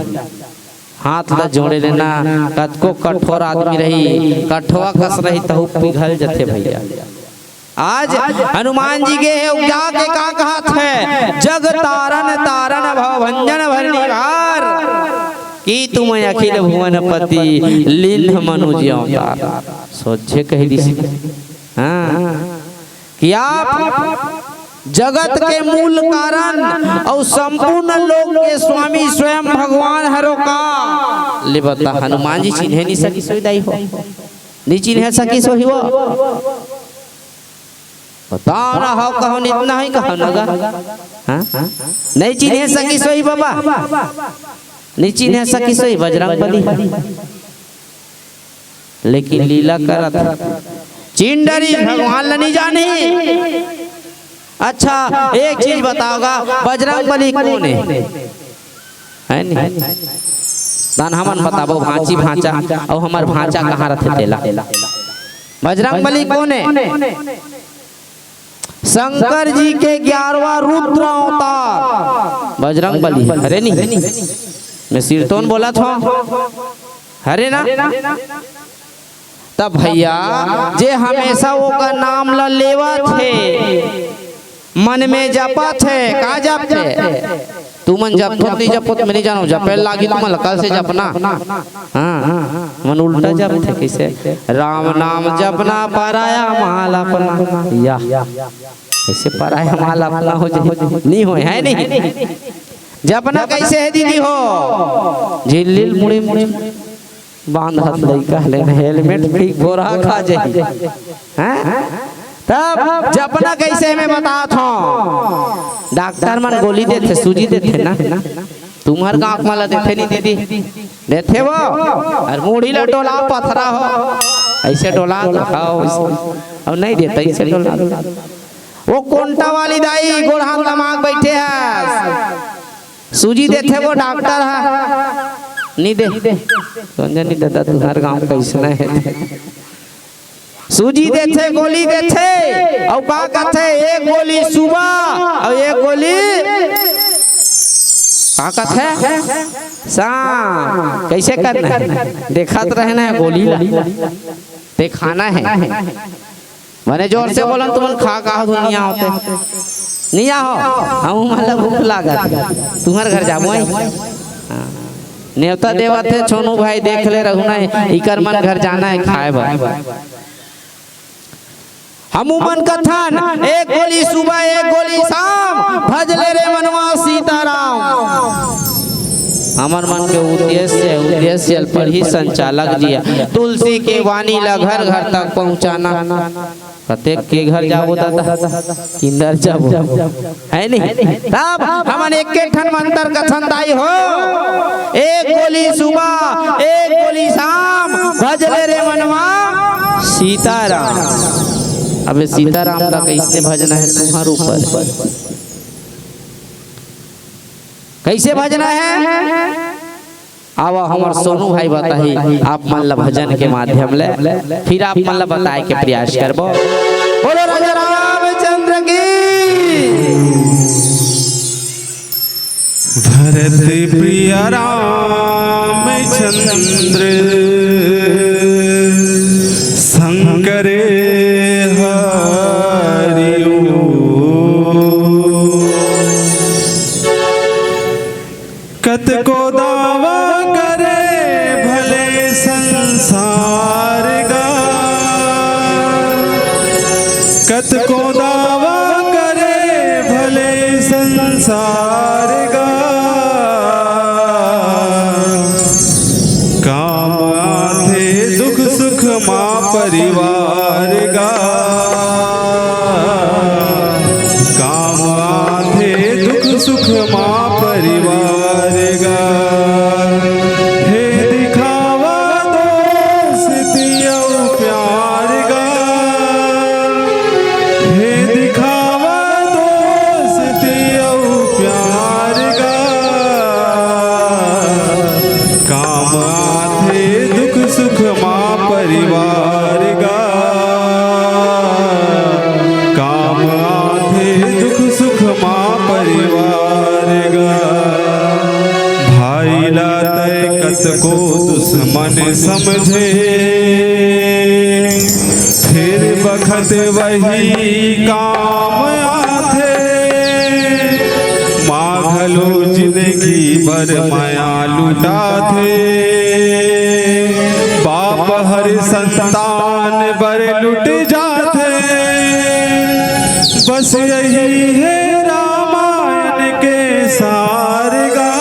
हाथ ल जोड़े लेना कतको कठोर आदमी रही कठोआ कस रही तहु पिघल जाते भैया आज हनुमान जी के उपजा के का कहत है जग तारन तारन भवभंजन भरनिहार की तुम अखिल भुवनपति लीन मनुज अवतार सोचे कह दी हाँ कि आप जगत के मूल कारण और संपूर्ण लोक के स्वामी स्वयं भगवान हरो का ले बता हनुमान जी चिन्हे नहीं सकी सोई दाई हो नहीं चिन्हे सकी सो ही वो बताओ ना हो कहो इतना ही कहो नगा हाँ नहीं चिन्ह सकी सोई बाबा नहीं चिन्ह सकी सोई बजरंगबली लेकिन लीला करत चिंडरी भगवान ला नहीं जाने। अच्छा एक चीज बताओगा बजरंगबली कौन है नहीं दान हमन बताबो भांची भांचा और हमार भांचा कहाँ रथे तेला बजरंगबली कौन है शंकर जी के 11वां रुद्र अवतार बजरंगबली अरे नहीं मैं सिरतोन बोला था अरे ना तब भैया जे हमेशा वो का नाम ला लेवा थे मन में जपा थे का जप थे तू मन जप तो नहीं जपत मैं नहीं जानो जपे लागी तुम कल से जपना हाँ मन उल्टा जप थे कैसे राम नाम जपना पराया माल अपना या ऐसे पराया माल अपना हो जाए नहीं हो है नहीं जपना कैसे है दीदी हो झिल्लिल मुड़ी मुड़ी बांध हाथ लइका लेने हेलमेट भी बोरा खा जाए हैं तब जपना कैसे मैं बता था डॉक्टर मन गोली देते सूजी देते ना तुम्हार गाँव माला देते नहीं दीदी देते वो और मुड़ी ला डोला पथरा हो ऐसे डोला खाओ और नहीं देता ऐसे डोला वो कोंटा वाली दाई गोड़ हाथ दमाग बैठे है सूजी देते वो डॉक्टर है नहीं दे नहीं देता तुम्हारे गाँव कैसे है सूजी देते गोली देते और का कहते एक गोली सुबह और एक गोली का कहते शाम कैसे करना है देखत रहना है गोली ते खाना है मैंने जोर से बोला तुम खा दुनिया होते नहीं आओ हम मतलब भूख लागत तुम्हारे घर जाबो नेवता देवा थे छोनू भाई देख ले रहू ना इकर मन घर जाना है खाए भाई हमूमन कथन एक गोली सुबह एक गोली शाम भजले रे मनवा सीताराम हमार मन के उद्देश्य पर ही संचालक जिया तुलसी के वाणी ला घर घर तक पहुंचाना प्रत्येक के घर जाबो दादा किंदर जाबो है नहीं तब हमन एक के ठन मंत्र कथन दाई हो एक गोली सुबह एक गोली शाम भजले रे मनवा सीताराम। अबे सीताराम का कैसे भजना है तुम्हारे ऊपर कैसे भजना है आवा हमार सोनू भाई बताही आप मन ला भजन के माध्यम ले फिर आप मन ला बताए के प्रयास करबो। बोलो राजा रामचंद्र की भरत प्रिय रामचंद्र शंकरे कत को दावा करे भले संसार का कत को दावा करे भले संसार का काम आथे दुख सुख माँ परिवार का काम आथे दुख सुख माँ परिवार को दुश्मन समझे फिर बखत वही काम आथे माघलो जिंदगी भर माया लुटा थे बाप हर संतान बर लुट जाते बस यही है रामायण के सार गा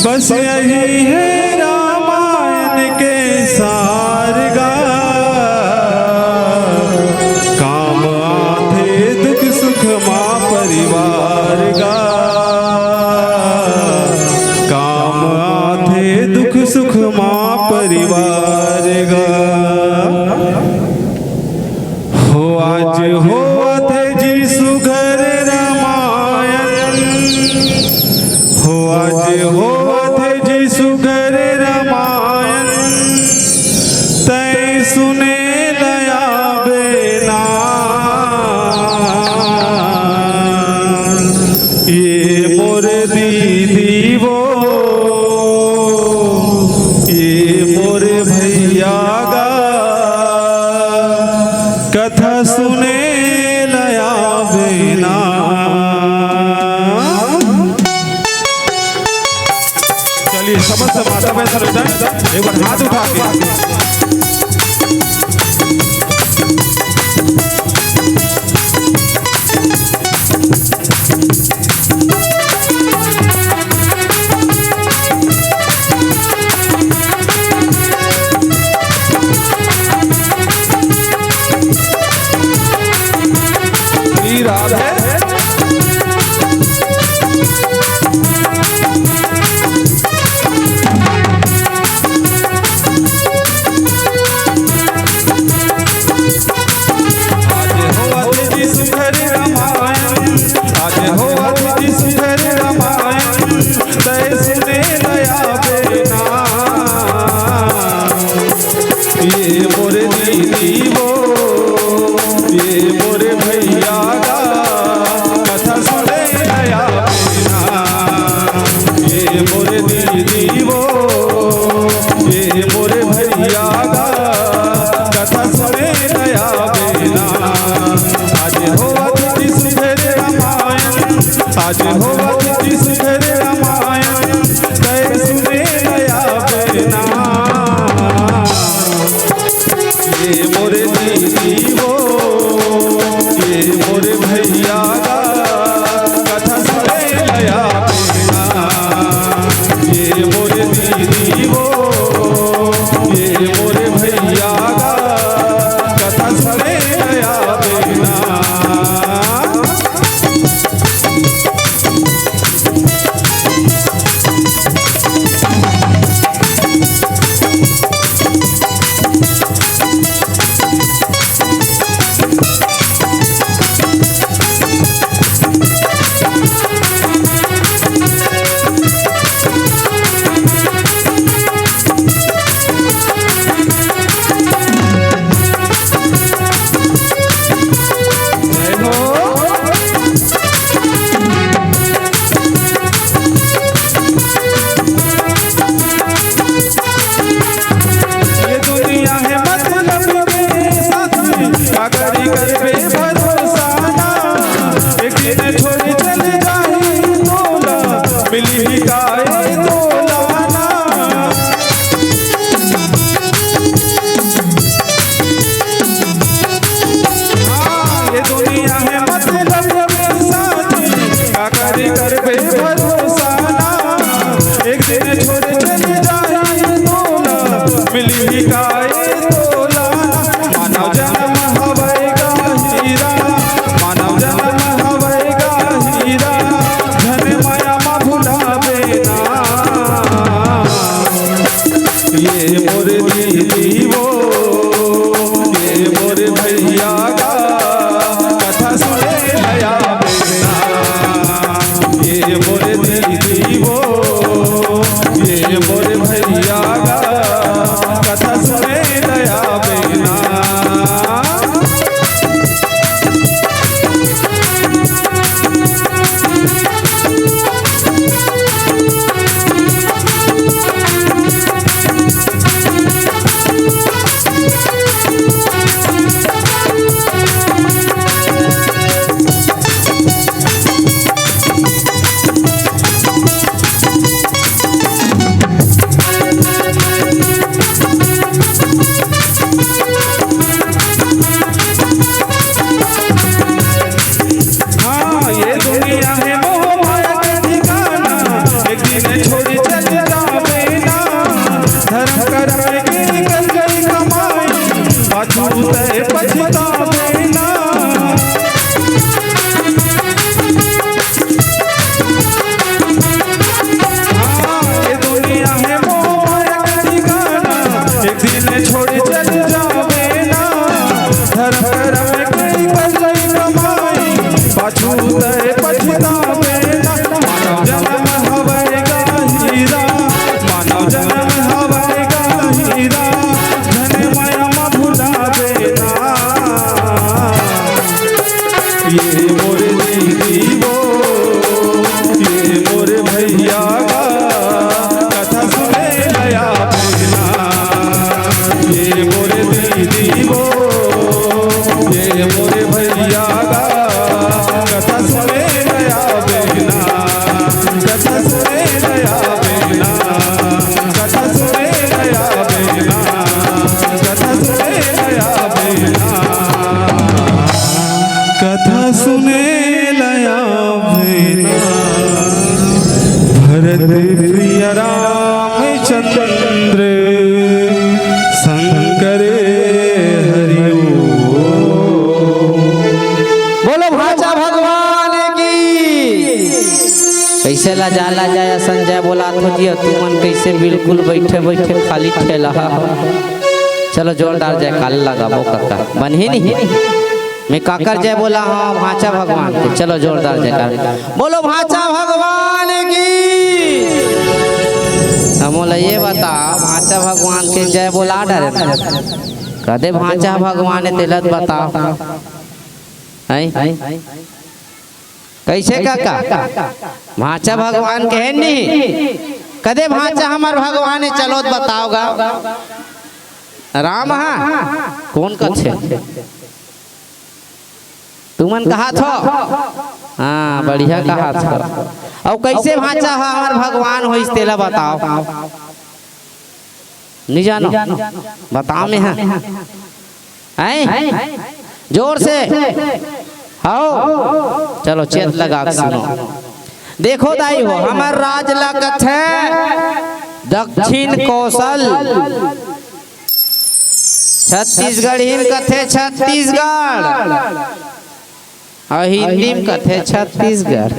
बस यही है रामायण के सार गा सुख माँ परिवार गा हो आज होत जी सुघर रामायण हो आज होत जी सुघर रामायण तै सुने लया बेना ये मोर दीदी वो ये मोर भैया गा कथा सुने लया बेना। चलिए समस्त माता बहन सर्वजन एक बार हाथ उठा के आज हो अतिथि सुघर रामायण तै सुने लया बेना ये मोर दीदी वो ये मोर भैया कथा सुने लया बेना ये मोर दीदी वो ये मोर भैया कथा सुने लया बेना। रामचंद्र शंकर हरि बोलो भाचा भगवान की। कैसे ला जाए संजय बोला तो जी तुमन कैसे बिल्कुल बैठे बैठे खाली ठेला। चलो जोरदार जयकार लगाबो काका बन ही नहीं मैं काकर जय बोला हाँ भाचा भगवान के। चलो जोरदार जयकार बोलो भाचा भगवान की। हम ये बताओ भाचा भगवान के जय बोला डरे कदे भाचा भगवान तिलत बताओ कैसे काका भाचा भगवान के है नहीं कदे भाचा हमार भगवान चलो बताओगा राम हाँ कौन कथे तुमन कहा थो हाँ बढ़िया कहा था। और कैसे भाचा हमार भगवान हो तेला बताओ नहीं जानो बताओ में है जोर से आओ चलो चेत लगा सुनो। देखो दाई हो हमार राज लगत है दक्षिण कौशल छत्तीसगढ़ हिंद कथे छत्तीसगढ़ और हिंदी में कथे छत्तीसगढ़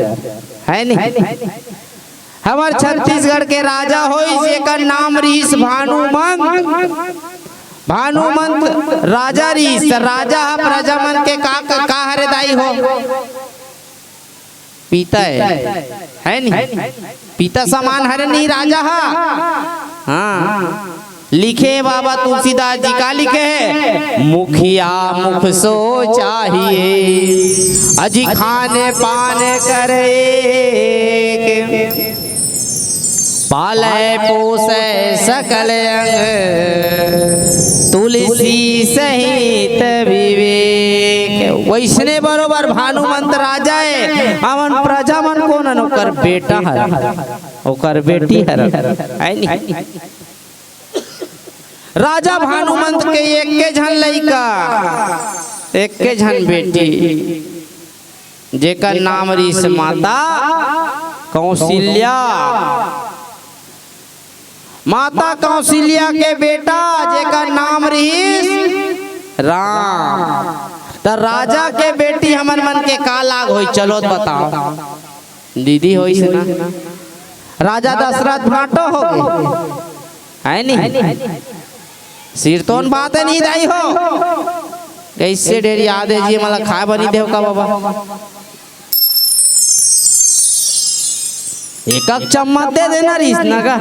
है नहीं। हमार छत्तीसगढ़ के राजा हो जेकर नाम रीस भानुमंत राजा रीस राजा प्रजामन के का हरे दाई हो पीता है नहीं पीता समान हरे नहीं राजा हाँ लिखे बाबा तुलसीदास जी का लिखे है मुखिया मुख सो चाहिए अजी खाने पाने करे पाले पोसे सकल अंग तुलसी सहित विवेक। वैसने बरोबर भानुमंत राजा है अमन प्रजा मन को नौकर बेटा है ओकर बेटी है राजा भानुमंत के एक के झन लइका एक के झन बेटी जेकर नाम रीस माता कौशल्या के बेटा जेकर नाम रीस राम। तो राजा के बेटी हमन मन के का लाग होई चलो बताओ दीदी होई से ना राजा दशरथ भाटो हो गए है नहीं सिरतोन बात नहीं दाई हो कैसे ढेर याद है जी मला खाए बनी देव का बाबा एक चम्मच दे देना रीस ना का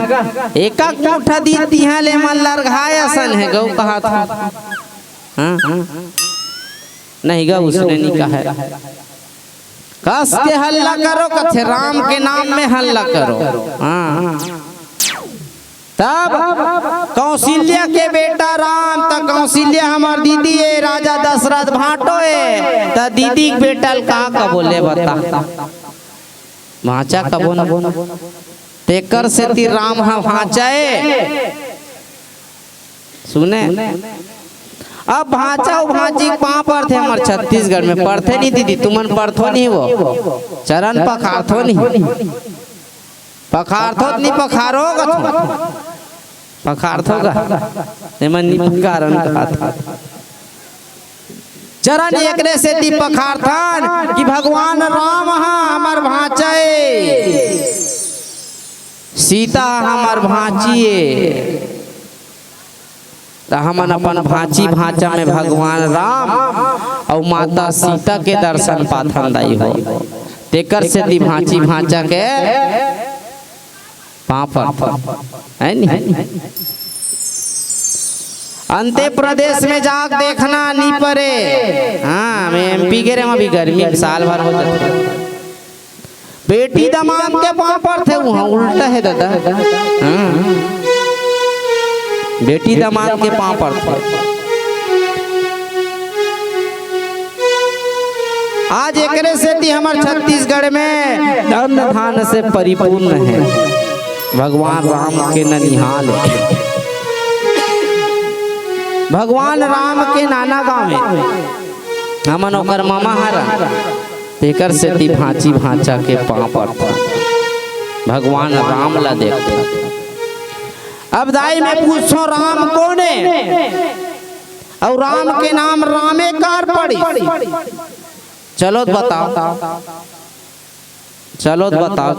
एक मुठा दी तिहा ले मन लरघाय असन है गौ कहा था हाँ नहीं गा उसने नहीं कहा है कस के हल्ला करो कथे राम के नाम में हल्ला करो हाँ तब कौशल्या के बेटा राम त कौशल्या हमार दीदी है राजा दशरथ भाटो है त दीदी के बेटा का बोले बता भाचा कबो न तेकर से ती राम हा भाचाए सुने अब भाचा और भाची कहाँ पर थे हमारे छत्तीसगढ़ में पढ़ते नहीं दीदी तुमन पढ़थो नहीं वो चरण पखारथो नहीं पखारथो नहीं पखारोगा पखारथोगा निमन नहीं कारण कहा था चरण एकरे से ती पखारथन कि भगवान राम हमार भाचाए सीता हमार भाचिए तो हमन अपन भाची भाचा में भगवान राम और माता सीता के दर्शन पाथन दाई हो तेकर से ती भाची भाचा के पापड़ है नहीं अंते प्रदेश में जाग देखना नहीं परे हाँ मैं एमपी के रे में भी गर्मी साल भर हो जाते बेटी दमाद के पापड़ थे वहाँ उल्टा है दादा हाँ बेटी दमाद के पापड़ थे आज एकरे से ती हमारे छत्तीसगढ़ में धन धान से परिपूर्ण है भगवान राम के ननिहाल है भगवान राम के नाना गांव में हमन ओकर मामा हरा तेकर से ती भांची भांचा के पाँव पड़ता भगवान राम ला देखते अब दाई में पूछो राम कोने और राम के नाम रामे कार पड़ी। चलो बताओ, चलो बताओ,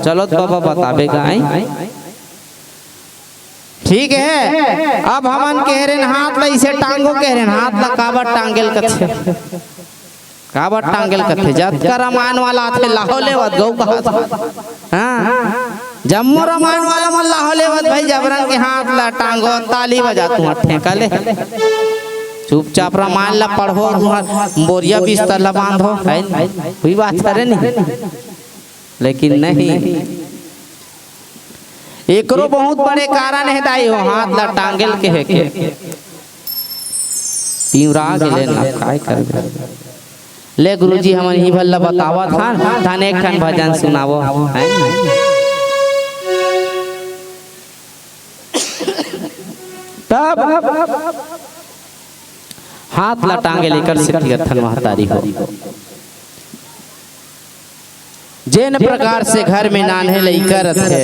चलो बाबा बतावेगा। ठीक है, अब हमन कह रहे हाथ ला इसे टांगो, कह रहे हाथ ला काबर टांगेल कथे, काबर टांगेल कथे। जब का रामायण वाला थे लाहो लेवत गौ कहा। हाँ जम्मू रामायण वाला मन लाहो लेवत भाई जबरन के हाथ ला टांगो ताली बजा तू ठेका ले। चुपचाप रामायण ला पढ़ो, बोरिया बिस्तर ला बांधो, कोई बात करे नहीं। लेकिन नहीं, एकरो बहुत बड़े कारण है दाई हो हाथ ला टांगेल के है के तीवरा गेले ना काय कर ले। गुरुजी हमन ही भल्ला बतावा था थाने एक ठन भजन सुनावो है। तब हाथ ला टांगे लेकर सिद्धि थन महतारी हो। जेन प्रकार से घर में नान्हे लइका रथे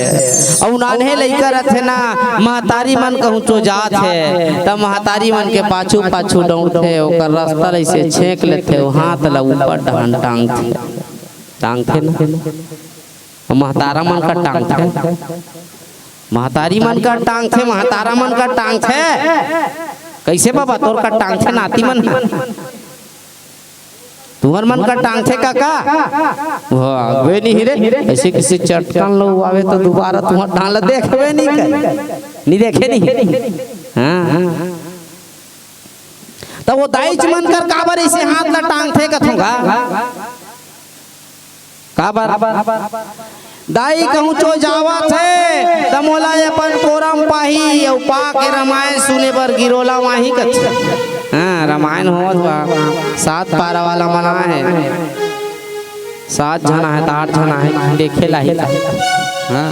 और नान्हे लइका रथे ना महतारी मन कहूँ चो जात है तब महतारी मन के पाछू पाछू दौड़थे ओकर रास्ता ऐसे छेक लेथे हाथ ला ऊपर डहन टांगथे ना महतारा मन का टांगथे, महतारी मन का टांगथे, महतारा मन का टांगथे। कैसे बाबा तोर का टांगथे नाती मन तुम्हार मन का टांग थे काका वे नहीं रे ऐसे किसी चट्टान लोग आवे तो दोबारा तुम्हार डाल देखवे नहीं कर नहीं देखे नहीं। हाँ तो वो दाइच मन कर काबर ऐसे हाथ ला टांग थे कथूंगा काबर दाई कहूँ चो जावा थे तमोला अपन कोरम पाही और पा के रामायण सुने बर गिरोला माही कथे। हाँ रामायण होत बा 7 पारा वाला मना है, 7 जना है तो 8 जना है देखे ला ही। हाँ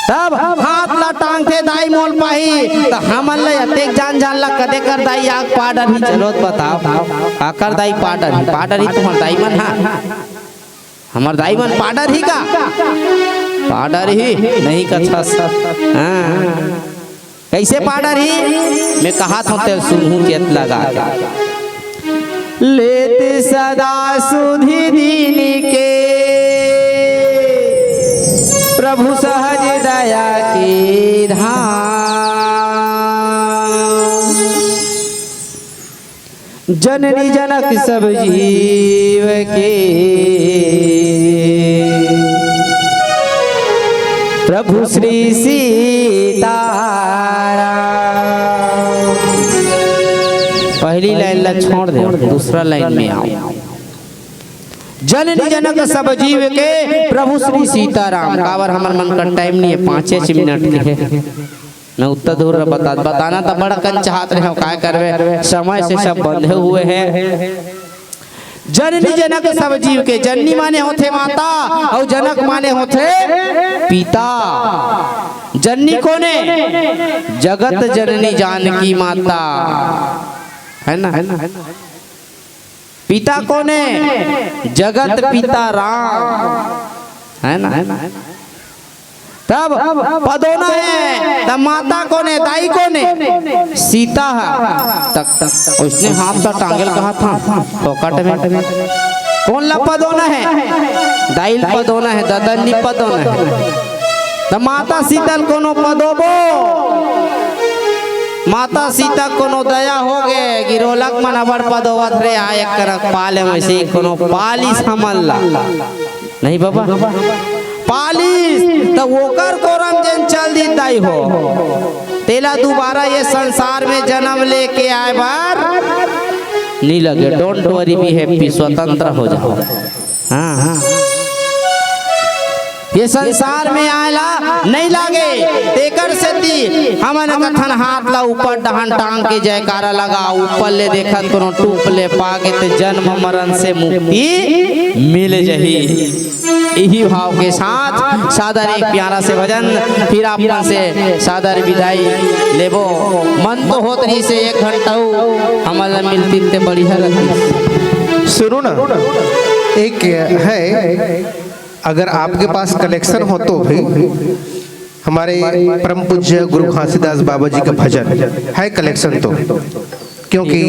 तब हाथ ला टांग थे दाई मोल पाही तो हमन ले अतेक जान जान ला कदे कर दाई आग पाडर ही। चलो बताओ आकर दाई पाडर ही तुम्हार दाई मन। हाँ हमार दाई मन पाडर ही का पाडर ही नहीं कथा। हाँ कैसे पाडर ही मैं कहा था तेरे सुनहू चेत लगा लेते सदा सुधि दीन के प्रभु सहज दया की धाम जननी जनक सब जीव के प्रभु श्री सीताराम। पहली लाइन ला छोड़ दे दूसरा लाइन में आओ। जननी जनक सब जीव के प्रभु श्री सीताराम। काबर हमार मन का टाइम नहीं है 5 मिनट के है मैं उत्तर दूर बताना तो बड़ा कन चाहते रहे क्या करवे समय से सब बंधे हुए हैं। जननी जनक सब जीव के जननी माने होते माता और जनक माने होते पिता। जननी कोने जगत जननी जानकी माता है ना। पिता कोने जगत पिता राम है ना। तब पदोना है तब माता कोने दाई कोने सीता है। तक उसने हाथ का टांगल कहा था पॉकेट में कौन ला पदोना है दाई पदोना है ददनी पदोना है। तब माता सीता कोनो पदोबो माता सीता कोनो दया हो गए गिरोलक मन अबर पदोवत रे आय कर पाले में से कोनो पालिस हमन ला नहीं बाबा पालिस तो वोकर कोरम जन चल दी दाई हो तेला दोबारा ये संसार में जन्म लेके आए बार नहीं लगे। डोंट वरी बी हैप्पी स्वतंत्र हो जाओ। हाँ हाँ ये संसार में आयला नहीं लागे तेकर से दी हमन कथन हाथ ला ऊपर डहन टांग के जयकारा लगा ऊपर ले देखत कोनो टूप ले पागे ते जन्म मरण से मुक्ति मिल जही। यही भाव के साथ सादर एक प्यारा से भजन फिर आपन से सादर विदाई लेबो। मन तो होत रही से 1 घंटा हमला मिलती ते बढ़िया रहती। सुनो ना एक है अगर आपके पास कलेक्शन हो तो भी हमारे परम पूज्य गुरु घासीदास बाबा जी का भजन है कलेक्शन। तो क्योंकि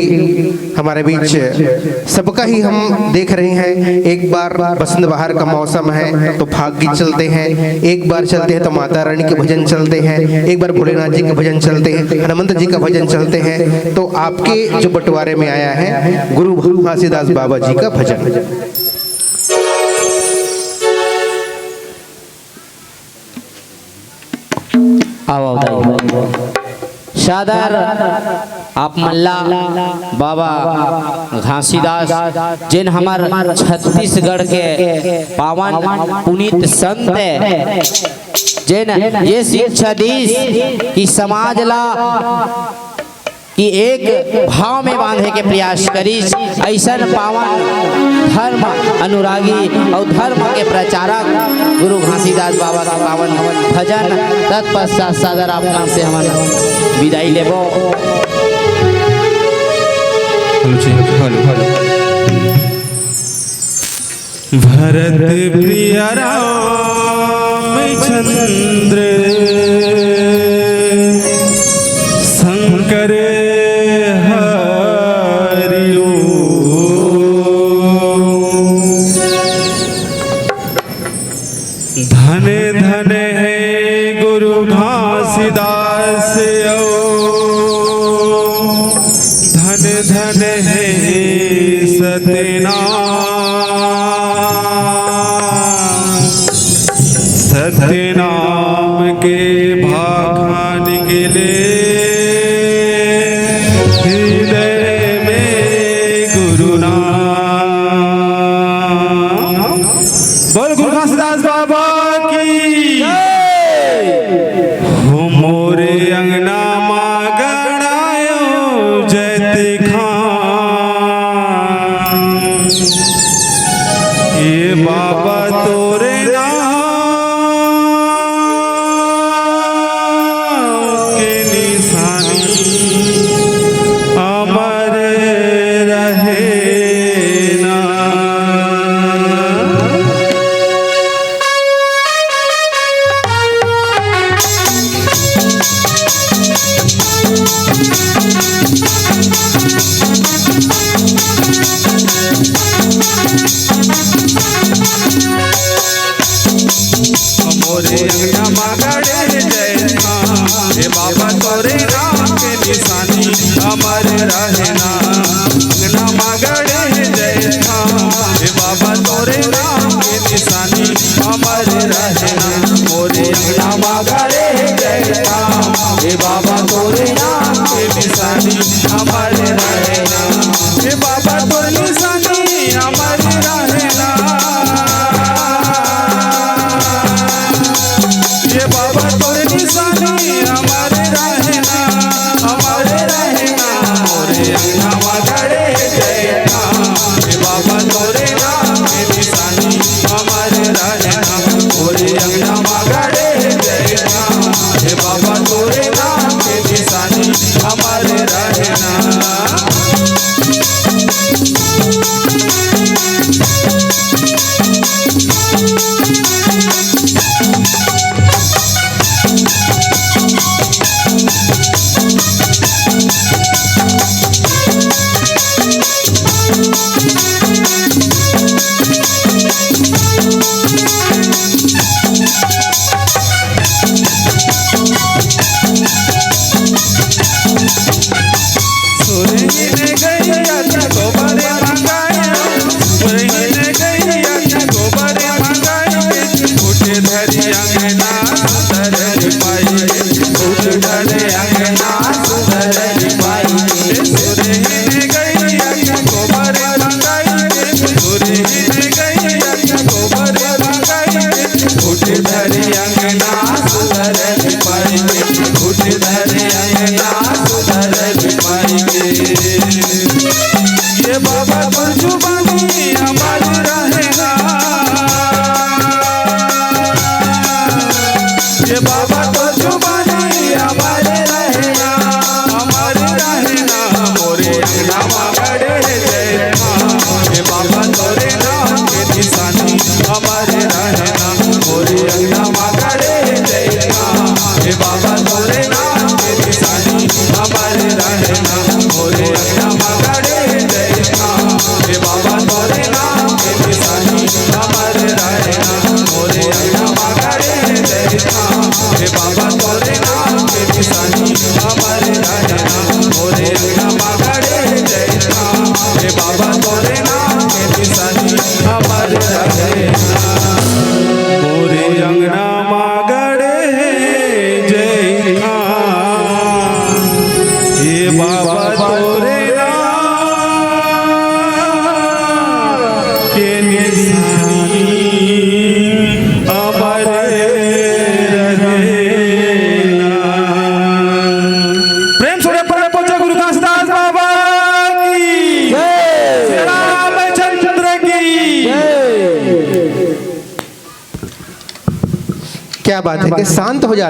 हमारे बीच सबका ही हम देख रहे हैं, एक बार बसंत बहार का मौसम है तो फाग गीत चलते हैं, एक बार चलते हैं तो माता रानी के भजन चलते हैं, एक बार भोलेनाथ जी के भजन चलते हैं, हनुमंत जी का भजन चलते हैं। तो आपके जो बंटवारे में आया है गुरु घासीदास बाबा जी का भजन। शादर आप मल्ला बाबा घासीदास जिन हमार छत्तीसगढ़ के पावन पुनीत संत है, जिन ये शिक्षा दीस कि समाज ला कि एक भाव में बांधे के प्रयास करी, ऐसा पावन धर्म अनुरागी और धर्म के प्रचारक गुरु घासीदास बाबा का पावन भजन तत्पश्चात सादर आपना से हम विदाई लेबो। भरत प्रिय रामचंद्र शंकर हरिओ, धन धन है गुरु घासीदास, धन धन है सत्यनाम के भाखान के हृदय में गुरु नाम। बोल गुरु घासीदास बाबा की हो। मोरे अंगना माँ गणायो जयति खान, ये बाबा तोरे बाबा तोरे नाम के निशानी अमर रहना, अंगना मागड़े जय थाम, हे बाबा तोरे नाम के निशानी अमर रहना, मोरे अंगना मागड़े जय थाम, हे बाबा तोरे नाम के निशानी अमर रहना, हे बाबा तोरे निशानी अमर रहना, ये बाबा तोरे निशानी अमर रहना, अमर रहना, मोरे अंगना मागड़े जय थाम, हे बाबा तोरे नाम के निशानी अमर रहना, मोरे अंगना मागड़े जय थाम, हे बाबा तोरे नाम के निशानी अमर रहना। ये बाबा जुबानी अमर रहेगा, ये बाबा तो जुबानी अमर रहेगा, अमर रहना, मोरे अंगना मागड़े जय थाम, ये बाबा तोरे नाम के निशानी अमर रहना, मोरे अंगना मागड़े जय थाम, हे बाबा तोरे नाम के निशानी अमर रहना मोरे अंगना मगड़े जयता हे बाबा तोरे नाम के निशानी अमर रहना मोरे अंगना मगड़े जयता हे बाबा तोरे नाम के निशानी अमर रहना मोरे अंगना मगड़े जयता हे बाबा तोरे नाम के निशानी अमर रहना मोरे अंगना मगड़े जयता हे बाबा तोरे नाम के निशानी अमर रहना। प्रेम से परम पूज्य गुरु घासीदास बाबा की जय, रामचंद्र की क्या बात है कि शांत हो जाते